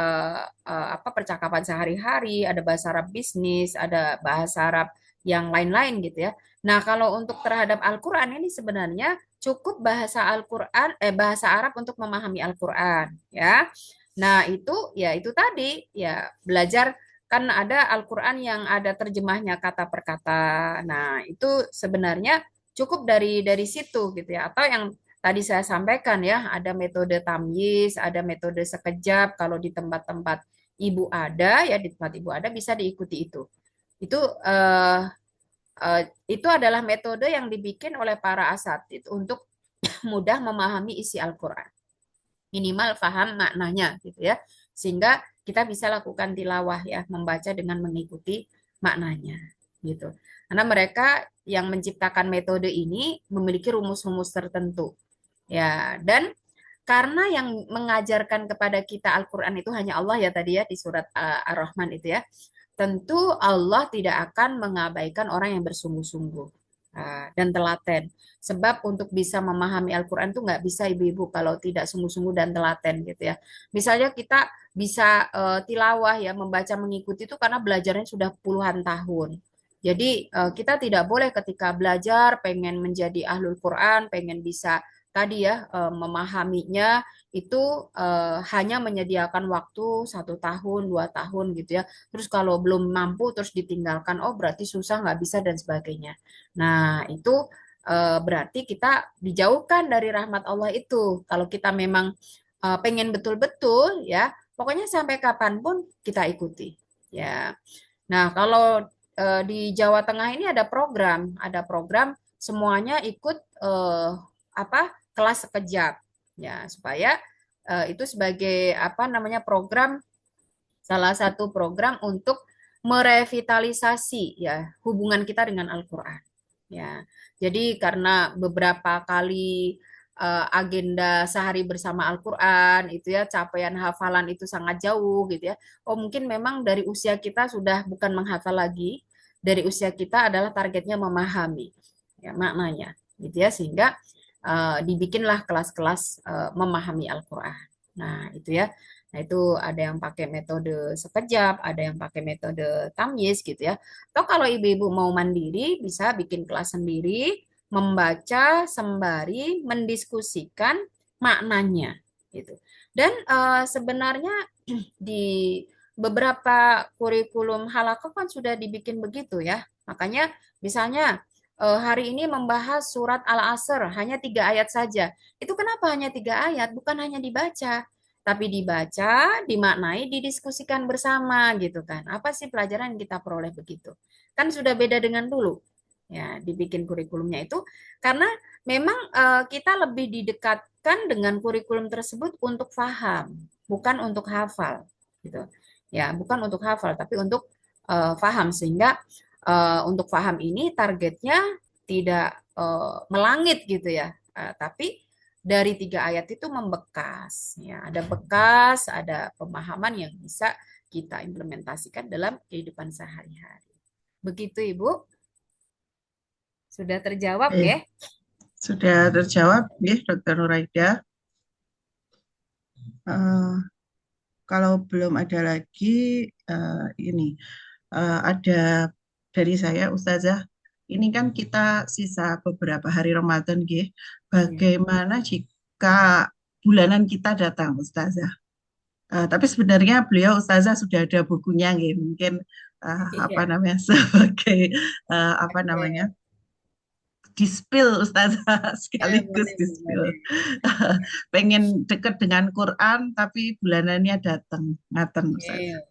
percakapan sehari-hari, ada bahasa Arab bisnis, ada bahasa Arab yang lain-lain gitu ya. Nah, kalau untuk terhadap Al-Qur'an ini sebenarnya cukup bahasa Al-Qur'an bahasa Arab untuk memahami Al-Qur'an ya. Nah, itu ya itu tadi ya belajar kan ada Al-Quran yang ada terjemahnya kata per kata. Nah, itu sebenarnya cukup dari situ gitu ya. Atau yang tadi saya sampaikan ya, ada metode tamyiz, ada metode sekejap. Kalau di tempat-tempat ibu ada ya, di tempat ibu ada bisa diikuti itu. Itu eh, itu adalah metode yang dibikin oleh para asatidz untuk mudah memahami isi Al-Quran. Minimal paham maknanya gitu ya. Sehingga kita bisa lakukan tilawah ya, membaca dengan mengikuti maknanya gitu. Karena mereka yang menciptakan metode ini memiliki rumus-rumus tertentu. Ya, dan karena yang mengajarkan kepada kita Al-Quran itu hanya Allah ya tadi ya di surat Ar-Rahman itu ya. Tentu Allah tidak akan mengabaikan orang yang bersungguh-sungguh dan telaten. Sebab untuk bisa memahami Al-Quran itu nggak bisa ibu-ibu kalau tidak sungguh-sungguh dan telaten gitu ya. Misalnya kita bisa tilawah ya, membaca mengikuti itu karena belajarnya sudah puluhan tahun. Jadi kita tidak boleh ketika belajar pengen menjadi ahlul Quran, pengen bisa tadi ya memahaminya itu hanya menyediakan waktu 1 tahun, 2 tahun gitu ya. Terus kalau belum mampu terus ditinggalkan, oh berarti susah nggak bisa dan sebagainya. Nah itu berarti kita dijauhkan dari rahmat Allah itu. Kalau kita memang pengen betul-betul ya, pokoknya sampai kapanpun kita ikuti. Ya. Nah kalau di Jawa Tengah ini ada program semuanya ikut apa kelas sekejap ya supaya itu sebagai apa namanya program salah satu program untuk merevitalisasi ya hubungan kita dengan Al-Qur'an. Ya. Jadi karena beberapa kali agenda sehari bersama Al-Qur'an itu ya capaian hafalan itu sangat jauh gitu ya. Oh mungkin memang dari usia kita sudah bukan menghafal lagi, dari usia kita adalah targetnya memahami ya maknanya gitu ya sehingga dibikinlah kelas-kelas memahami Al-Qur'an. Nah, itu ya. Nah, itu ada yang pakai metode sekejap, ada yang pakai metode tamyiz gitu ya. Atau kalau ibu-ibu mau mandiri, bisa bikin kelas sendiri, membaca sembari mendiskusikan maknanya gitu. Dan sebenarnya di beberapa kurikulum halakah kan sudah dibikin begitu ya. Makanya misalnya hari ini membahas surat Al-Asr hanya 3 ayat saja. Itu kenapa hanya 3 ayat? Bukan hanya dibaca, tapi dibaca, dimaknai, didiskusikan bersama gitu kan. Apa sih pelajaran yang kita peroleh begitu? Kan sudah beda dengan dulu. Ya, dibikin kurikulumnya itu karena memang kita lebih didekatkan dengan kurikulum tersebut untuk paham, bukan untuk hafal gitu. Ya, bukan untuk hafal tapi untuk paham sehingga untuk paham ini targetnya tidak melangit gitu ya, tapi dari 3 ayat itu membekas. Ya, ada bekas, ada pemahaman yang bisa kita implementasikan dalam kehidupan sehari-hari. Begitu Ibu, sudah terjawab Eh, ya? sudah terjawab, ya, Dokter Nuraida. Eh, kalau belum ada lagi, ini ada dari saya, Ustazah. Ini kan kita sisa beberapa hari Ramadan, nggih. Iya. Bagaimana jika bulanan kita datang, Ustazah? Tapi sebenarnya beliau Ustazah sudah ada bukunya, nggih. Mungkin apa Iya. namanya sebagai apa namanya Oke. dispil Ustazah Ya, sekaligus boleh, Bu, dispil. boleh. Pengen deket dengan Quran tapi bulanannya datang, ngaten Ustazah. Oke.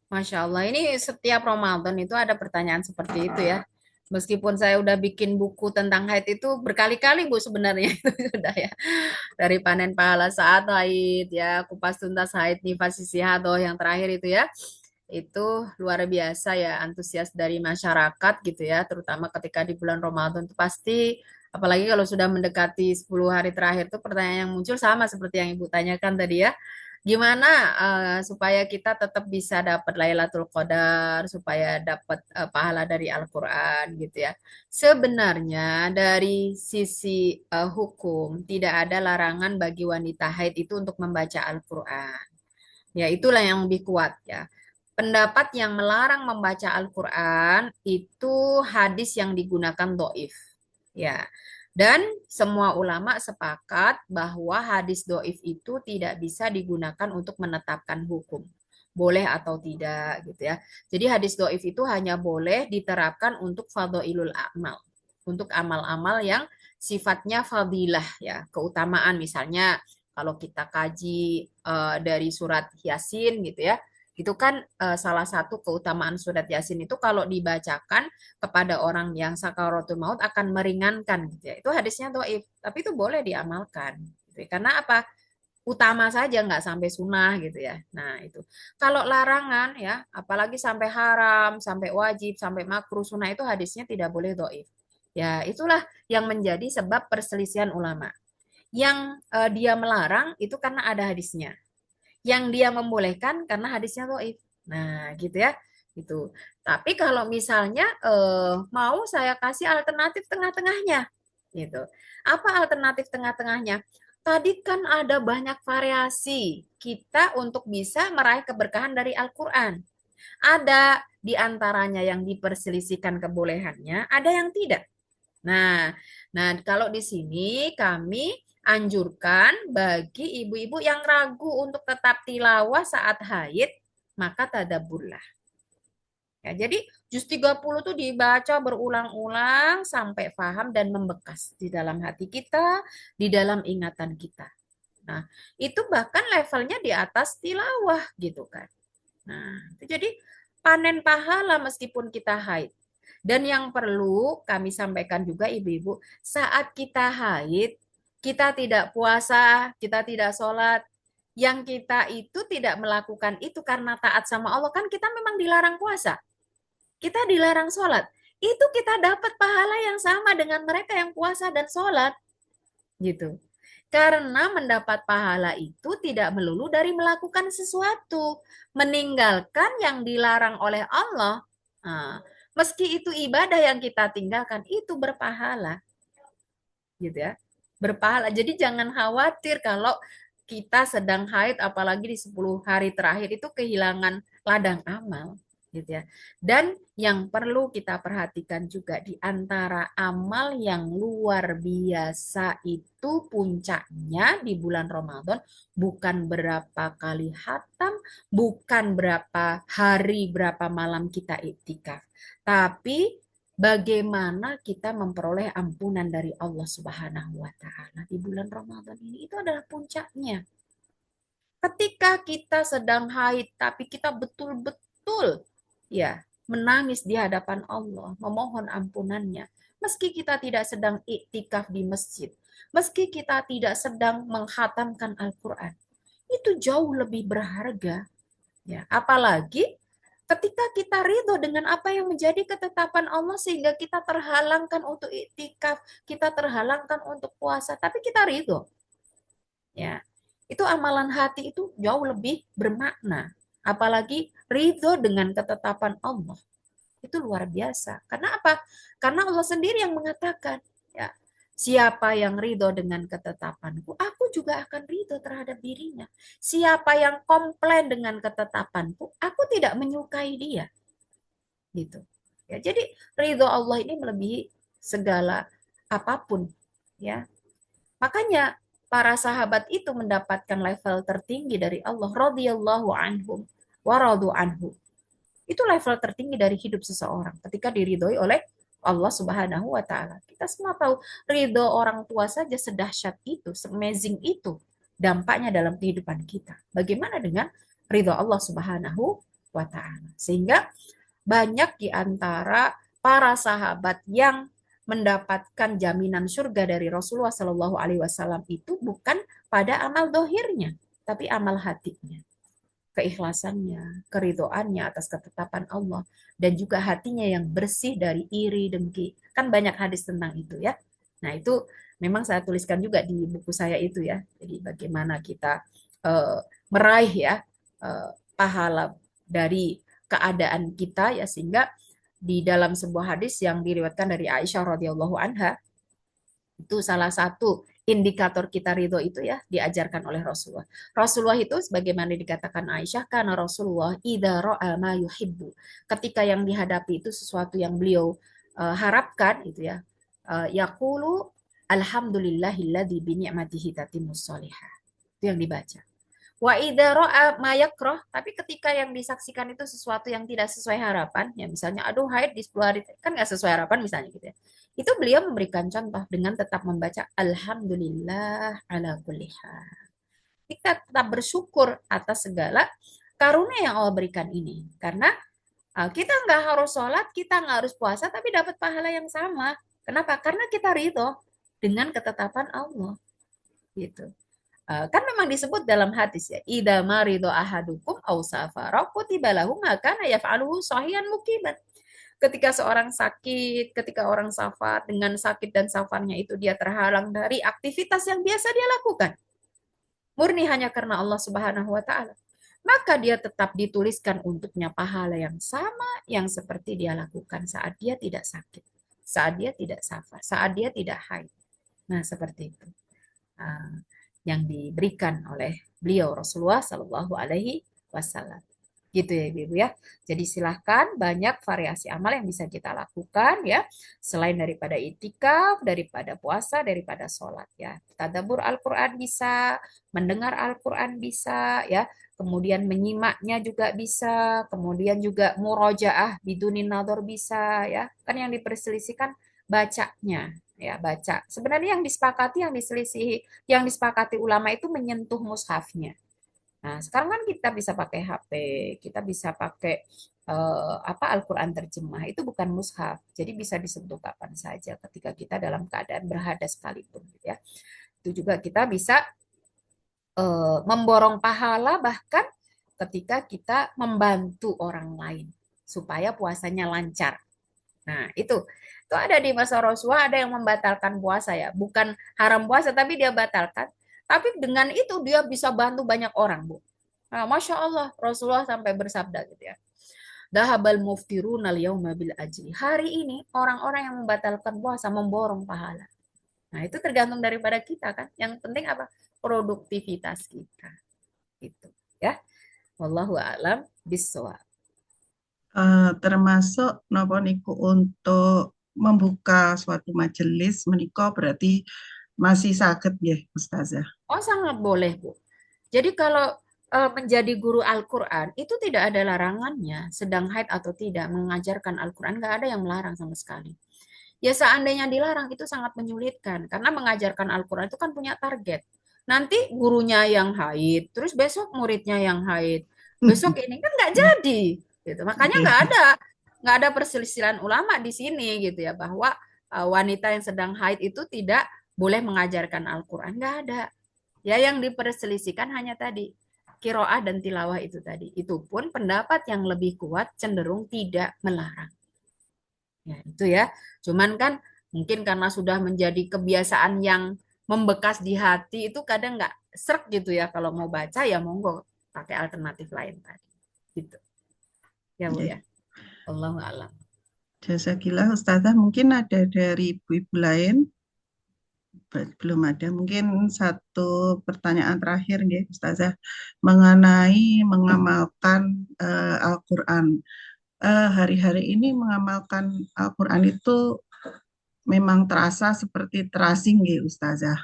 Masya Allah, ini setiap Ramadan itu ada pertanyaan seperti itu ya. Meskipun saya udah bikin buku tentang haid itu berkali-kali Bu sebenarnya itu sudah ya. Dari panen pahala saat haid ya, kupas tuntas haid nifas sisi hadoh yang terakhir itu ya. Itu luar biasa ya antusias dari masyarakat gitu ya, terutama ketika di bulan Ramadan itu pasti apalagi kalau sudah mendekati 10 hari terakhir tuh pertanyaan yang muncul sama seperti yang Ibu tanyakan tadi ya. Gimana supaya kita tetap bisa dapat Lailatul Qadar, supaya dapat pahala dari Al-Qur'an gitu ya. Sebenarnya dari sisi hukum tidak ada larangan bagi wanita haid itu untuk membaca Al-Qur'an. Ya, itulah yang lebih kuat ya. Pendapat yang melarang membaca Al-Qur'an itu hadis yang digunakan doif. Ya. Dan semua ulama sepakat bahwa hadis doif itu tidak bisa digunakan untuk menetapkan hukum. boleh atau tidak gitu ya. Jadi hadis doif itu hanya boleh diterapkan untuk fadhailul amal, untuk amal-amal yang sifatnya fadilah ya, keutamaan. Misalnya kalau kita kaji dari surat Yasin gitu ya, itu kan salah satu keutamaan surat Yasin itu kalau dibacakan kepada orang yang sakaratul maut akan meringankan gitu ya. Itu hadisnya doif, tapi itu boleh diamalkan. Gitu ya. Karena apa? Utama saja nggak sampai sunnah gitu ya. Nah itu. Kalau larangan ya, apalagi sampai haram, sampai wajib, sampai makruh, sunnah itu hadisnya tidak boleh doif. Ya itulah yang menjadi sebab perselisihan ulama. Yang dia melarang itu karena ada hadisnya. Yang dia membolehkan karena hadisnya doif. Nah gitu ya. Itu. Tapi kalau misalnya mau saya kasih alternatif tengah-tengahnya, gitu. Apa alternatif tengah-tengahnya? Tadi kan ada banyak variasi kita untuk bisa meraih keberkahan dari Al-Quran. Ada di antaranya yang diperselisihkan kebolehannya, ada yang tidak. Nah, nah kalau di sini kami anjurkan bagi ibu-ibu yang ragu untuk tetap tilawah saat haid, maka tadaburlah. Ya, jadi juz 30 tuh dibaca berulang-ulang sampai paham dan membekas di dalam hati kita, di dalam ingatan kita. Nah, itu bahkan levelnya di atas tilawah gitu kan. Nah, itu jadi panen pahala meskipun kita haid. Dan yang perlu kami sampaikan juga ibu-ibu, saat kita haid, kita tidak puasa, kita tidak sholat, yang kita itu tidak melakukan itu karena taat sama Allah, kan kita memang dilarang puasa, kita dilarang sholat. Itu kita dapat pahala yang sama dengan mereka yang puasa dan sholat, gitu. Karena mendapat pahala itu tidak melulu dari melakukan sesuatu, meninggalkan yang dilarang oleh Allah. Nah, meski itu ibadah yang kita tinggalkan, itu berpahala, gitu ya. Berpahala. Jadi jangan khawatir kalau kita sedang haid, apalagi di 10 hari terakhir itu kehilangan ladang amal, gitu ya. Dan yang perlu kita perhatikan juga di antara amal yang luar biasa itu puncaknya di bulan Ramadan bukan berapa kali khatam, bukan berapa hari, berapa malam kita iktikaf, tapi bagaimana kita memperoleh ampunan dari Allah Subhanahu wa taala di bulan Ramadan ini. Itu adalah puncaknya. Ketika kita sedang haid tapi kita betul-betul ya menangis di hadapan Allah, memohon ampunannya. Meski kita tidak sedang iktikaf di masjid, meski kita tidak sedang menghatamkan Al-Qur'an, itu jauh lebih berharga ya. Apalagi ketika kita ridho dengan apa yang menjadi ketetapan Allah sehingga kita terhalangkan untuk iktikaf, kita terhalangkan untuk puasa, tapi kita ridho. Ya, itu amalan hati itu jauh lebih bermakna. Apalagi ridho dengan ketetapan Allah. Itu luar biasa. Karena apa? Karena Allah sendiri yang mengatakan, ya, siapa yang ridho dengan ketetapanku, aku juga akan ridho terhadap dirinya. Siapa yang komplain dengan ketetapanku, aku tidak menyukai dia. Gitu. Ya, jadi ridho Allah ini melebihi segala apapun. Ya, makanya para sahabat itu mendapatkan level tertinggi dari Allah, radhiyallahu anhum wa radu anhu. Itu level tertinggi dari hidup seseorang ketika diridhoi oleh Allah Subhanahu wa taala. Kita semua tahu ridho orang tua saja sedahsyat itu, amazing itu dampaknya dalam kehidupan kita. Bagaimana dengan ridho Allah Subhanahu wa taala? Sehingga banyak di antara para sahabat yang mendapatkan jaminan surga dari Rasulullah Shallallahu Alaihi Wasallam itu bukan pada amal dohirnya, tapi amal hatinya, keikhlasannya, keridoannya atas ketetapan Allah, dan juga hatinya yang bersih dari iri, dengki. Kan banyak hadis tentang itu ya. Nah itu memang saya tuliskan juga di buku saya itu ya. Jadi bagaimana kita meraih ya pahala dari keadaan kita ya, sehingga di dalam sebuah hadis yang diriwayatkan dari Aisyah radhiyallahu anha, itu salah satu indikator kita ridho itu ya diajarkan oleh Rasulullah. Rasulullah itu sebagaimana dikatakan Aisyah, karena Rasulullah idza ra'a ma yuhibbu. Ketika yang dihadapi itu sesuatu yang beliau harapkan itu ya. Yaqulu alhamdulillahilladzi bi ni'matihi tatimmus shalihah. Itu yang dibaca. Wa idza ra'a ma yakrah, tapi ketika yang disaksikan itu sesuatu yang tidak sesuai harapan, ya misalnya aduh haid di 10 hari kan nggak sesuai harapan misalnya gitu ya. Itu beliau memberikan contoh dengan tetap membaca alhamdulillah ala kulli hal. Kita tetap bersyukur atas segala karunia yang Allah berikan ini. Karena kita nggak harus sholat, kita nggak harus puasa, tapi dapat pahala yang sama. Kenapa? Karena kita ridho dengan ketetapan Allah. Gitu. Kan memang disebut dalam hadis ya, idza marido ahadukum aw safara kutiba lahu ma kana yaf'aluhu sahihan muqiman. Ketika seorang sakit, ketika orang safar, dengan sakit dan safarnya itu dia terhalang dari aktivitas yang biasa dia lakukan. Murni hanya karena Allah Subhanahu wa taala. Maka dia tetap dituliskan untuknya pahala yang sama yang seperti dia lakukan saat dia tidak sakit, saat dia tidak safar, saat dia tidak haid. Nah, seperti itu. Ah, yang diberikan oleh beliau Rasulullah Shallallahu Alaihi Wasallam. Gitu ya Ibu ya. Jadi silahkan banyak variasi amal yang bisa kita lakukan ya. Selain daripada itikaf, daripada puasa, daripada sholat ya. Tadabbur Al-Quran bisa, mendengar Al-Quran bisa ya. Kemudian menyimaknya juga bisa. Kemudian juga murojaah bidunin nador bisa ya. Kan yang diperselisihkan bacanya ya baca. Sebenarnya yang disepakati, yang diselisihi, yang disepakati ulama itu menyentuh mushafnya. Nah, sekarang kan kita bisa pakai HP, kita bisa pakai apa Al-Qur'an terjemah. Itu bukan mushaf. Jadi bisa disentuh kapan saja ketika kita dalam keadaan berhadas sekalipun gitu ya. Itu juga kita bisa memborong pahala bahkan ketika kita membantu orang lain supaya puasanya lancar. Nah, itu ada di masa Rasulullah ada yang membatalkan puasa ya, bukan haram puasa tapi dia batalkan. Tapi dengan itu dia bisa bantu banyak orang, Bu. Nah, Masya Allah, Rasulullah sampai bersabda gitu ya. Dahabal muftirun al yauma bil ajri. Hari ini orang-orang yang membatalkan puasa memborong pahala. Nah, itu tergantung daripada kita kan. Yang penting apa? Produktivitas kita. Gitu ya. Wallahu a'lam bishawab. Termasuk napa niku untuk membuka suatu majelis menika berarti masih saged nggih Ustazah. Oh, sangat boleh, Bu. Jadi kalau menjadi guru Al-Quran itu tidak ada larangannya, sedang haid atau tidak mengajarkan Al-Quran, nggak ada yang melarang sama sekali. Ya seandainya dilarang itu sangat menyulitkan, karena mengajarkan Al-Quran itu kan punya target. Nanti gurunya yang haid, terus besok muridnya yang haid, besok ini kan nggak jadi, gitu. Makanya Oke. nggak ada perselisihan ulama di sini gitu ya, bahwa wanita yang sedang haid itu tidak boleh mengajarkan Al-Quran, nggak ada. Ya, yang diperselisihkan hanya tadi kiroah dan tilawah itu tadi. Itu pun pendapat yang lebih kuat cenderung tidak melarang. Ya, itu ya. Cuman kan mungkin karena sudah menjadi kebiasaan yang membekas di hati itu kadang nggak srek gitu ya. Kalau mau baca ya monggo pakai alternatif lain tadi. Gitu. Ya Bu Nggih. ya. Allahu a'lam. Jazakillah Ustazah, mungkin ada dari ibu-ibu lain. Belum ada. Mungkin satu pertanyaan terakhir nggih Ustazah mengenai mengamalkan Al-Qur'an. Hari-hari ini mengamalkan Al-Qur'an itu memang terasa seperti terasing nggih Ustazah.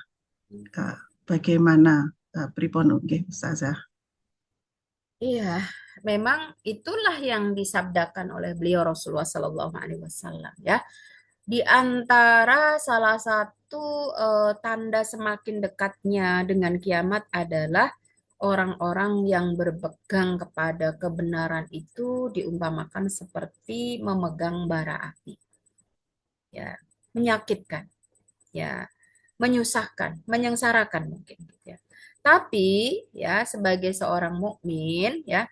Eh, Bagaimana pripun nggih Ustazah? Iya, memang itulah yang disabdakan oleh beliau Rasulullah Sallallahu Alaihi Wasallam ya. Di antara salah satu tanda semakin dekatnya dengan kiamat adalah orang-orang yang berpegang kepada kebenaran itu diumpamakan seperti memegang bara api, ya, menyakitkan, ya, menyusahkan, menyengsarakan mungkin, gitu ya. Tapi ya sebagai seorang mukmin ya,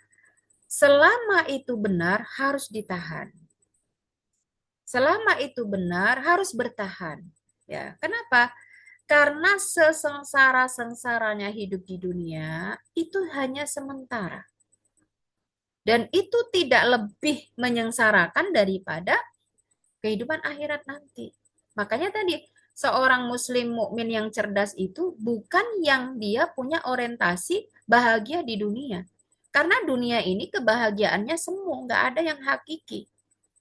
selama itu benar harus ditahan. Selama itu benar harus bertahan. Ya, kenapa? Karena sesengsara-sengsaranya hidup di dunia itu hanya sementara. Dan itu tidak lebih menyengsarakan daripada kehidupan akhirat nanti. Makanya tadi seorang muslim mukmin yang cerdas itu bukan yang dia punya orientasi bahagia di dunia. Karena dunia ini kebahagiaannya semu, nggak ada yang hakiki.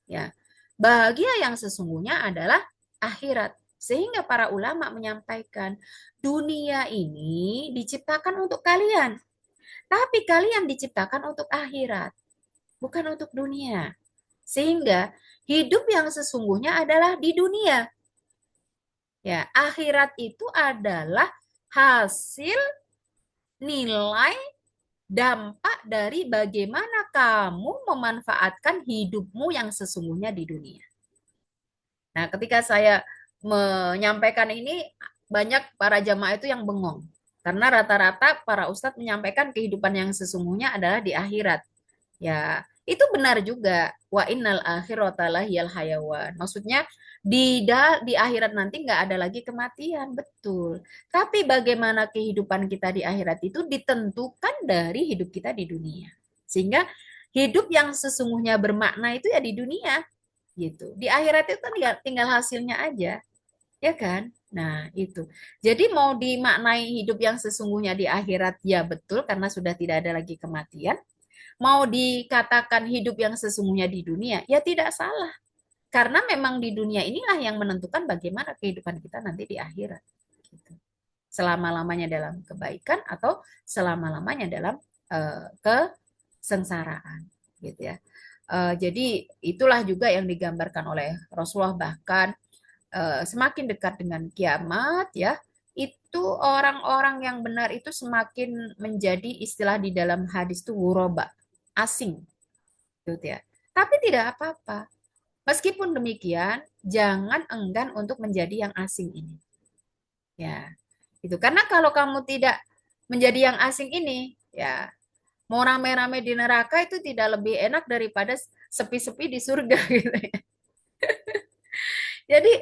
Ya, bahagia yang sesungguhnya adalah akhirat. Sehingga para ulama menyampaikan dunia ini diciptakan untuk kalian. Tapi kalian diciptakan untuk akhirat, bukan untuk dunia. Sehingga hidup yang sesungguhnya adalah di dunia. Ya, akhirat itu adalah hasil nilai dampak dari bagaimana kamu memanfaatkan hidupmu yang sesungguhnya di dunia. Nah, ketika saya menyampaikan ini, banyak para jamaah itu yang bengong. Karena rata-rata para ustadz menyampaikan kehidupan yang sesungguhnya adalah di akhirat. Ya, itu benar juga. Wa innal akhirata lahiyal hayawan. Maksudnya di akhirat nanti nggak ada lagi kematian, betul. Tapi bagaimana kehidupan kita di akhirat itu ditentukan dari hidup kita di dunia. Sehingga hidup yang sesungguhnya bermakna itu ya di dunia gitu. Di akhirat itu kan tinggal hasilnya aja, ya kan? Nah, itu. Jadi mau dimaknai hidup yang sesungguhnya di akhirat ya betul karena sudah tidak ada lagi kematian. Mau dikatakan hidup yang sesungguhnya di dunia, ya tidak salah. Karena memang di dunia inilah yang menentukan bagaimana kehidupan kita nanti di akhirat. Gitu. Selama-lamanya dalam kebaikan atau selama-lamanya dalam kesengsaraan. Gitu ya. Jadi itulah juga yang digambarkan oleh Rasulullah, bahkan semakin dekat dengan kiamat ya, itu orang-orang yang benar itu semakin menjadi istilah di dalam hadis itu ghuraba, asing gitu ya. Tapi tidak apa-apa. Meskipun demikian, jangan enggan untuk menjadi yang asing ini. Ya, itu karena kalau kamu tidak menjadi yang asing ini, ya mau rame-rame di neraka itu tidak lebih enak daripada sepi-sepi di surga gitu ya. Jadi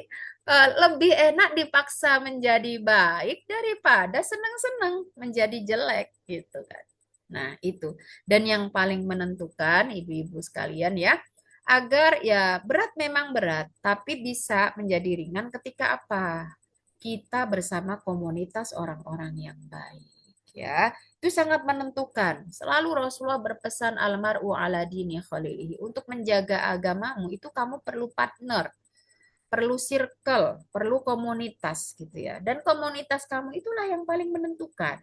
lebih enak dipaksa menjadi baik daripada senang-senang menjadi jelek gitu kan. Nah, itu. Dan yang paling menentukan ibu-ibu sekalian ya, agar ya berat memang berat, tapi bisa menjadi ringan ketika apa? Kita bersama komunitas orang-orang yang baik ya. Itu sangat menentukan. Selalu Rasulullah berpesan almar'u ala dini khalilihi. Untuk menjaga agamamu itu kamu perlu partner, perlu circle, perlu komunitas gitu ya. Dan komunitas kamu itulah yang paling menentukan.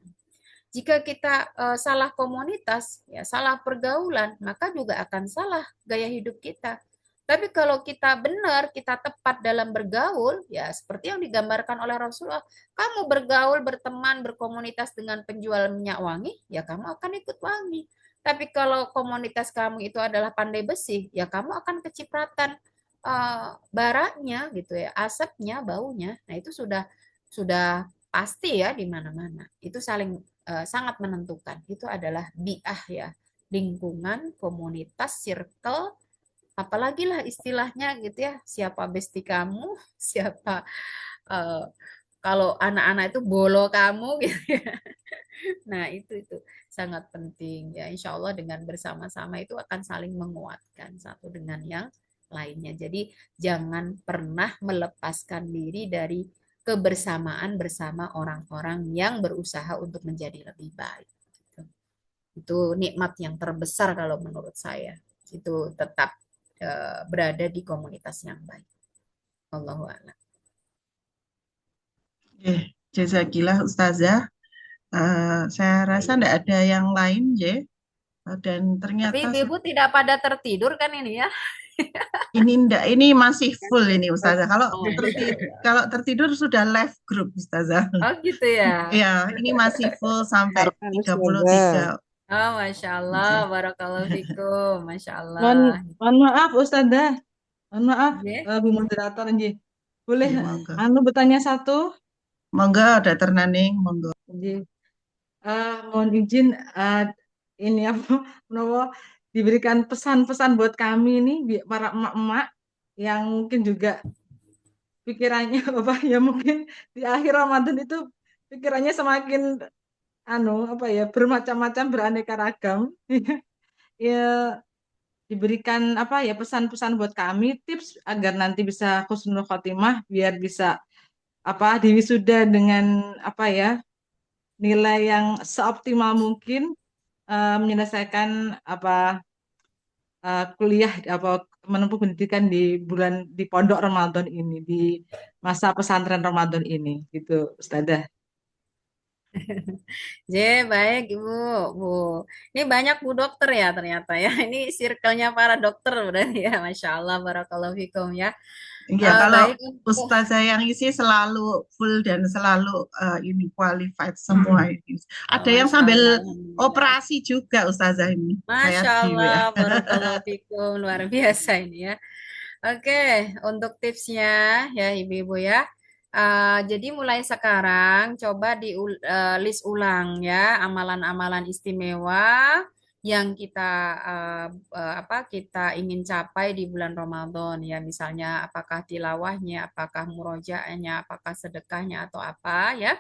Jika kita salah komunitas, ya salah pergaulan, maka juga akan salah gaya hidup kita. Tapi kalau kita benar, kita tepat dalam bergaul, ya seperti yang digambarkan oleh Rasulullah, kamu bergaul, berteman, berkomunitas dengan penjual minyak wangi, ya kamu akan ikut wangi. Tapi kalau komunitas kamu itu adalah pandai besi, ya kamu akan kecipratan baraknya gitu ya, asapnya, baunya. Nah, itu sudah pasti ya di mana-mana. Itu saling sangat menentukan. Itu adalah biah ya, lingkungan, komunitas, circle, apalagi lah istilahnya gitu ya. Siapa besti kamu, siapa uh, kalau anak-anak itu bolo kamu gitu ya. Nah, itu sangat penting ya. Insya Allah dengan bersama-sama itu akan saling menguatkan satu dengan yang lainnya. Jadi jangan pernah melepaskan diri dari kebersamaan bersama orang-orang yang berusaha untuk menjadi lebih baik. Itu nikmat yang terbesar kalau menurut saya. Itu tetap berada di komunitas yang baik. Allahu a'lam. Jazakillah Ustazah. Saya rasa Baik. tidak ada yang lain, Dan Tapi ternyata ibu-ibu tidak pada tertidur kan ini ya? ini enggak, ini masih full ini Ustazah. Oh, Kalau tertidur sudah live group Ustazah. oh gitu ya. Ya, ini masih full sampai Harus tiga puluh ada. tiga. Oh, Masya Allah, Barakallahu fikum, Masya Mohon, Allah. mohon maaf Ustazah, mohon maaf Ya. Bu Moderator Nji. Boleh Ya, monggo. bertanya satu? Monggo, ada ternaning, monggo. Nji. Mohon izin ini apa menawa diberikan pesan-pesan buat kami nih para emak-emak yang mungkin juga pikirannya apa ya mungkin di akhir Ramadan itu pikirannya semakin apa ya bermacam-macam beraneka ragam. Ya diberikan apa ya pesan-pesan buat kami tips agar nanti bisa husnul khotimah biar bisa apa diwisuda dengan apa ya nilai yang seoptimal mungkin menyelesaikan apa kuliah apa menempuh pendidikan di bulan di pondok Ramadan ini di masa pesantren Ramadan ini gitu Ustazah. J, baik Ibu. Bu. Ini banyak Bu dokter ya ternyata ya. Ini circle-nya para dokter berarti ya. Masya Allah, barakallahu fikum ya. Ya, kalau Baik untuk ustazah yang isi selalu full dan selalu ini qualified semua ini. Ada yang Masya sambil Allah, Alhamdulillah. operasi juga ustazah ini, kayak Masya di Allah, WA. barakallahu fikum. Luar biasa ini ya. Oke, untuk tipsnya ya Ibu-Ibu ya. Jadi mulai sekarang coba di list ulang ya amalan-amalan istimewa yang kita kita ingin capai di bulan Ramadan ya, misalnya apakah tilawahnya, apakah murojaahnya, apakah sedekahnya atau apa ya.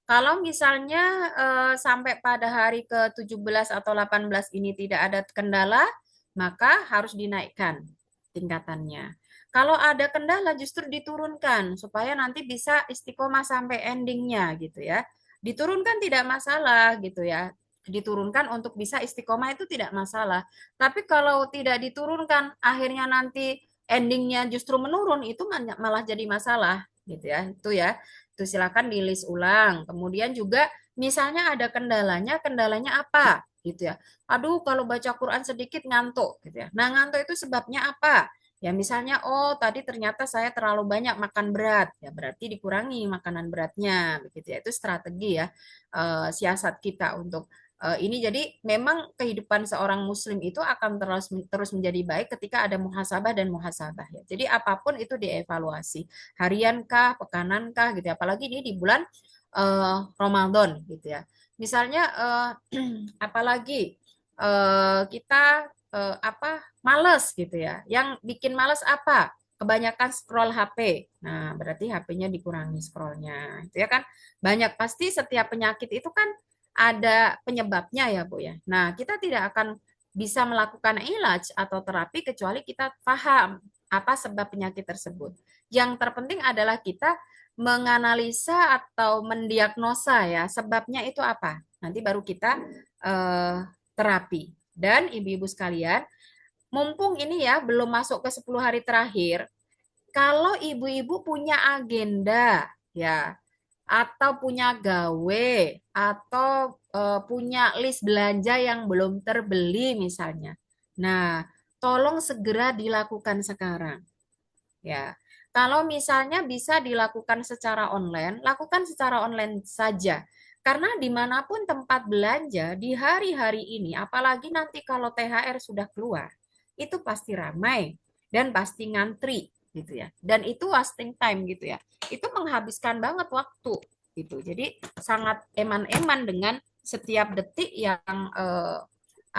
Kalau misalnya sampai pada hari ke-17 atau 18 ini tidak ada kendala, maka harus dinaikkan tingkatannya. Kalau ada kendala justru diturunkan supaya nanti bisa istiqomah sampai endingnya gitu ya. Diturunkan tidak masalah gitu ya. Diturunkan untuk bisa istiqomah itu tidak masalah. Tapi kalau tidak diturunkan akhirnya nanti endingnya justru menurun itu malah jadi masalah gitu ya. Itu ya. Itu silakan di list ulang. Kemudian juga misalnya ada kendalanya, kendalanya apa gitu ya. Aduh, kalau baca Quran sedikit ngantuk gitu ya. Nah, ngantuk itu sebabnya apa? Ya misalnya, oh tadi ternyata saya terlalu banyak makan berat, ya berarti dikurangi makanan beratnya, begitu ya. Itu strategi ya, siasat kita untuk ini. Jadi memang kehidupan seorang Muslim itu akan terus terus menjadi baik ketika ada muhasabah dan muhasabah ya. Jadi apapun itu dievaluasi, hariankah, pekanankah, gitu ya. Apalagi ini di bulan Ramadan, gitu ya. Misalnya, apalagi kita males gitu ya. Yang bikin males apa? Kebanyakan scroll HP. Nah, berarti HP-nya dikurangi scrollnya. Itu ya kan banyak, pasti setiap penyakit itu kan ada penyebabnya ya, Bu ya. Nah, kita tidak akan bisa melakukan ilaj atau terapi kecuali kita paham apa sebab penyakit tersebut. Yang terpenting adalah kita menganalisa atau mendiagnosa ya sebabnya itu apa. Nanti baru kita terapi. Dan ibu-ibu sekalian, mumpung ini ya belum masuk ke 10 hari terakhir, kalau ibu-ibu punya agenda ya atau punya gawe atau punya list belanja yang belum terbeli misalnya. Nah, tolong segera dilakukan sekarang. Ya. Kalau misalnya bisa dilakukan secara online, lakukan secara online saja. Karena dimanapun tempat belanja di hari-hari ini, apalagi nanti kalau THR sudah keluar, itu pasti ramai dan pasti ngantri gitu ya. Dan itu wasting time gitu ya. Itu menghabiskan banget waktu gitu. Jadi sangat eman-eman dengan setiap detik yang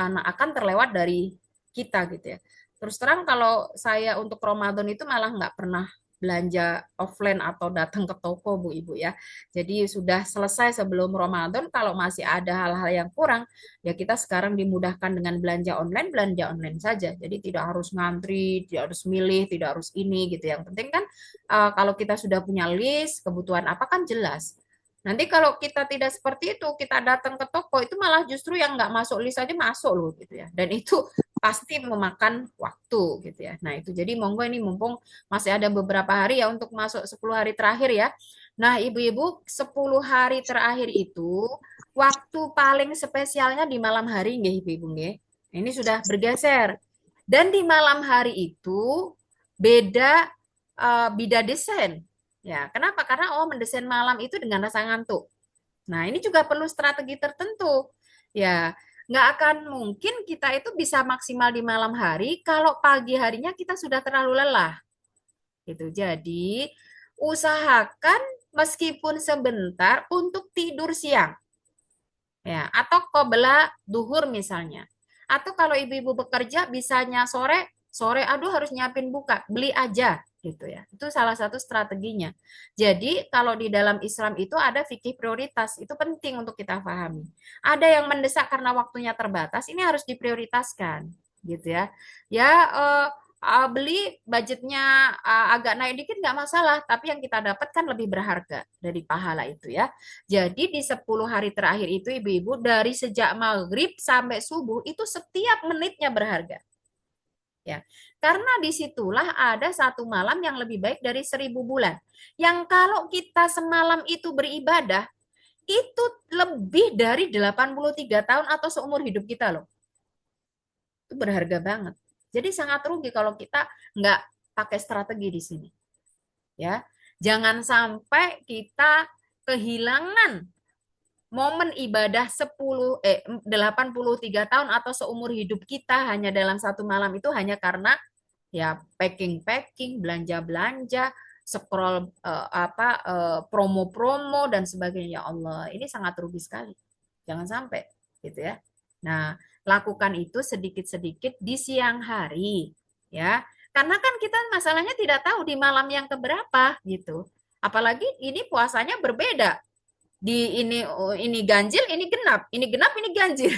akan terlewat dari kita gitu ya. Terus terang kalau saya untuk Ramadan itu malah nggak pernah belanja offline atau datang ke toko Bu Ibu ya. Jadi sudah selesai sebelum Ramadan, kalau masih ada hal-hal yang kurang ya kita sekarang dimudahkan dengan belanja online saja. Jadi tidak harus ngantri, tidak harus milih, tidak harus ini gitu. Yang penting kan kalau kita sudah punya list kebutuhan apa kan jelas. Nanti kalau kita tidak seperti itu, kita datang ke toko itu malah justru yang nggak masuk list aja masuk loh gitu ya. Dan itu pasti memakan waktu gitu ya. Nah, itu jadi monggo ini mumpung masih ada beberapa hari ya untuk masuk 10 hari terakhir ya. Nah, ibu-ibu 10 hari terakhir itu waktu paling spesialnya di malam hari nggih ibu-ibu nggih. Ini sudah bergeser. Dan di malam hari itu beda bida desain. Ya, kenapa? Karena mendesain malam itu dengan rasa ngantuk. Nah, ini juga perlu strategi tertentu. Ya, nggak akan mungkin kita itu bisa maksimal di malam hari kalau pagi harinya kita sudah terlalu lelah. Gitu. Jadi, usahakan meskipun sebentar untuk tidur siang. Ya, atau qobla duhur misalnya. Atau kalau ibu-ibu bekerja bisanya sore, sore aduh harus nyiapin buka, beli aja gitu ya. Itu salah satu strateginya. Jadi kalau di dalam Islam itu ada fikih prioritas, itu penting untuk kita pahami. Ada yang mendesak karena waktunya terbatas, ini harus diprioritaskan gitu ya. Ya beli budgetnya agak naik dikit nggak masalah, tapi yang kita dapatkan lebih berharga dari pahala itu ya. Jadi di 10 hari terakhir itu ibu-ibu dari sejak maghrib sampai subuh itu setiap menitnya berharga. Ya, karena disitulah ada satu malam yang lebih baik dari 1000 bulan. Yang kalau kita semalam itu beribadah, itu lebih dari 83 tahun atau seumur hidup kita loh. Itu berharga banget. Jadi sangat rugi kalau kita nggak pakai strategi di sini. Ya, jangan sampai kita kehilangan momen ibadah 83 tahun atau seumur hidup kita hanya dalam satu malam itu hanya karena ya packing-packing, belanja-belanja, scroll promo-promo dan sebagainya. Ya Allah, ini sangat rugi sekali. Jangan sampai gitu ya. Nah, lakukan itu sedikit-sedikit di siang hari ya. Karena kan kita masalahnya tidak tahu di malam yang keberapa gitu. Apalagi ini puasanya berbeda. Di ini ganjil, ini genap, ini ganjil.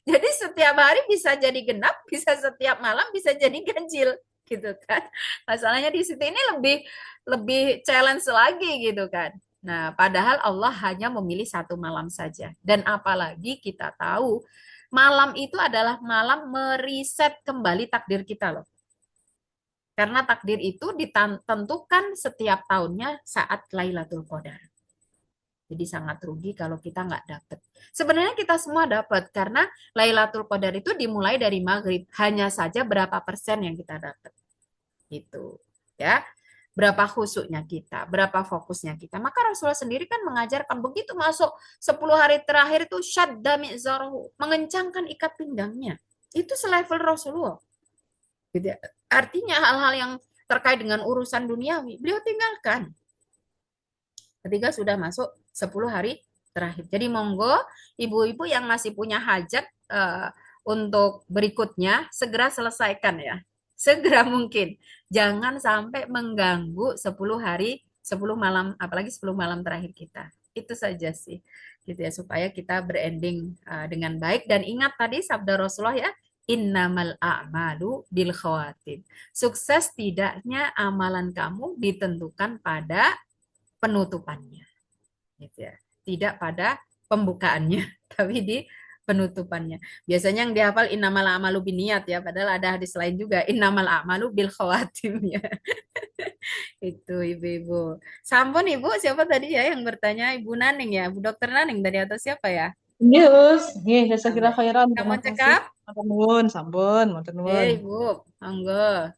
Jadi setiap hari bisa jadi genap, bisa setiap malam bisa jadi ganjil gitu kan. Masalahnya di situ ini lebih lebih challenge lagi gitu kan. Nah, padahal Allah hanya memilih satu malam saja. Dan apalagi kita tahu malam itu adalah malam meriset kembali takdir kita loh. Karena takdir itu ditentukan setiap tahunnya saat Lailatul Qadar. Jadi sangat rugi kalau kita nggak dapat. Sebenarnya kita semua dapat karena Lailatul Qadar itu dimulai dari maghrib. Hanya saja berapa persen yang kita dapat. Gitu. Ya. Berapa khusyuknya kita, berapa fokusnya kita. Maka Rasulullah sendiri kan mengajarkan begitu masuk 10 hari terakhir itu syadda mi'zarahu, mengencangkan ikat pinggangnya. Itu selevel Rasulullah. Gitu. Artinya hal-hal yang terkait dengan urusan duniawi, beliau tinggalkan ketika sudah masuk 10 hari terakhir. Jadi monggo ibu-ibu yang masih punya hajat untuk berikutnya segera selesaikan ya. Segera mungkin. Jangan sampai mengganggu 10 hari, 10 malam, apalagi 10 malam terakhir kita. Itu saja sih. Gitu ya, supaya kita berending dengan baik. Dan ingat tadi sabda Rasulullah ya, innamal a'malu bil khawatim. Sukses tidaknya amalan kamu ditentukan pada penutupannya. Gitu ya. Tidak pada pembukaannya, tapi di penutupannya. Biasanya yang dihafal innamal a'malu binniyat ya, padahal ada hadis lain juga innamal a'malu bil khawatim ya. Itu ibu-ibu. Sampun ibu, siapa tadi ya yang bertanya? Ibu Naning ya, Bu Dokter Naning tadi atau siapa ya? Yes, nggih, jasa kira Sampun. khairan. Kamu Terima kasih. cekap? Matur nuwun, sampun, matur nuwun. Ibu, monggo.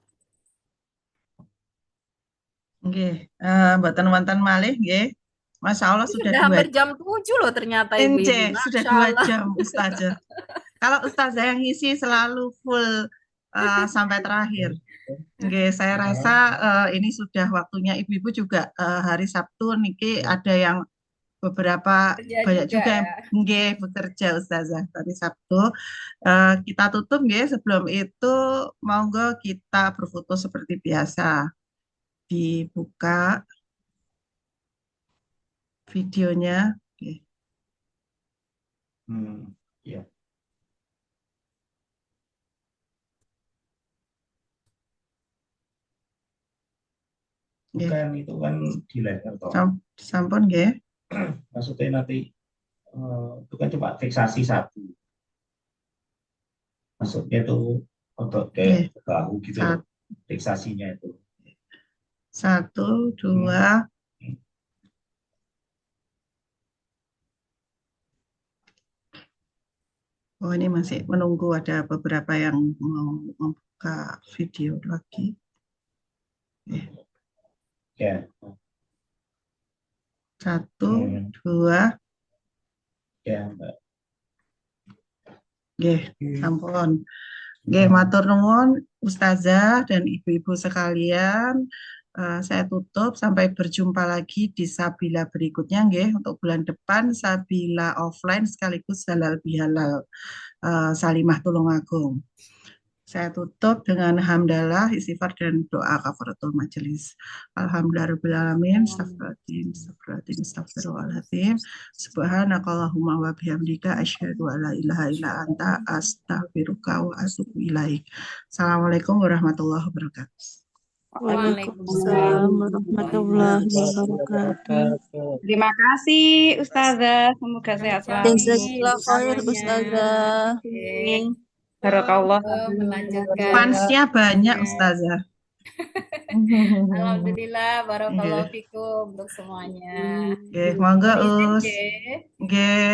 Nggih, mboten wonten malih nggih. Masya Allah Ini sudah sudah dua hampir jam 7 loh ternyata Ence, ibu-ibu. sudah Masya 2 Allah. jam Ustazah. Kalau Ustazah yang ngisi selalu full sampai terakhir. Nggih, saya rasa ini sudah waktunya ibu-ibu juga hari Sabtu niki ada yang beberapa Kerja banyak juga juga yang ya. nggih bekerja Ustazah hari Sabtu. Kita tutup nggih, sebelum itu monggo kita berfoto seperti biasa. Dibuka videonya. Oke. Ya. Nggih. Bukan itu kan di letter toh. Sampun nggih. Maksudnya nanti itu kan cuma fiksasi satu. Maksudnya itu otot kayak bahu gitu loh, fiksasinya itu. 1, 2. Oh, ini masih menunggu ada beberapa yang mau membuka video lagi. Ya. 1, 2. Ya, Mbak. Nggih, sampun. Nggih, matur nuwun Ustazah dan ibu-ibu sekalian. Saya tutup sampai berjumpa lagi di Sabila berikutnya nggih, untuk bulan depan Sabila offline sekaligus halal bihalal Salimah Tulungagung. Saya tutup dengan hamdalah, istighfar dan doa kafaratul majelis. Alhamdulillahirabbil astagfirullahaladzim, astagfirullahaladzim, astagfirullahaladzim. Subhanakallahumma wa bihamdika asyhadu an la ilaha illa anta astaghfiruka wa atubu ilaik. Assalamualaikum warahmatullahi wabarakatuh. Waalaikumsalam warahmatullahi wabarakatuh. Terima kasih Ustazah, semoga sehat selalu. Jazakallah khair Ustazah. Barakallah. Melanjutkan. Fansnya banyak Ustazah. Alhamdulillah, Nggih. barakallahu fikum untuk semuanya. Nggih, monggo Mohon izin, Us. nggih. Nggih.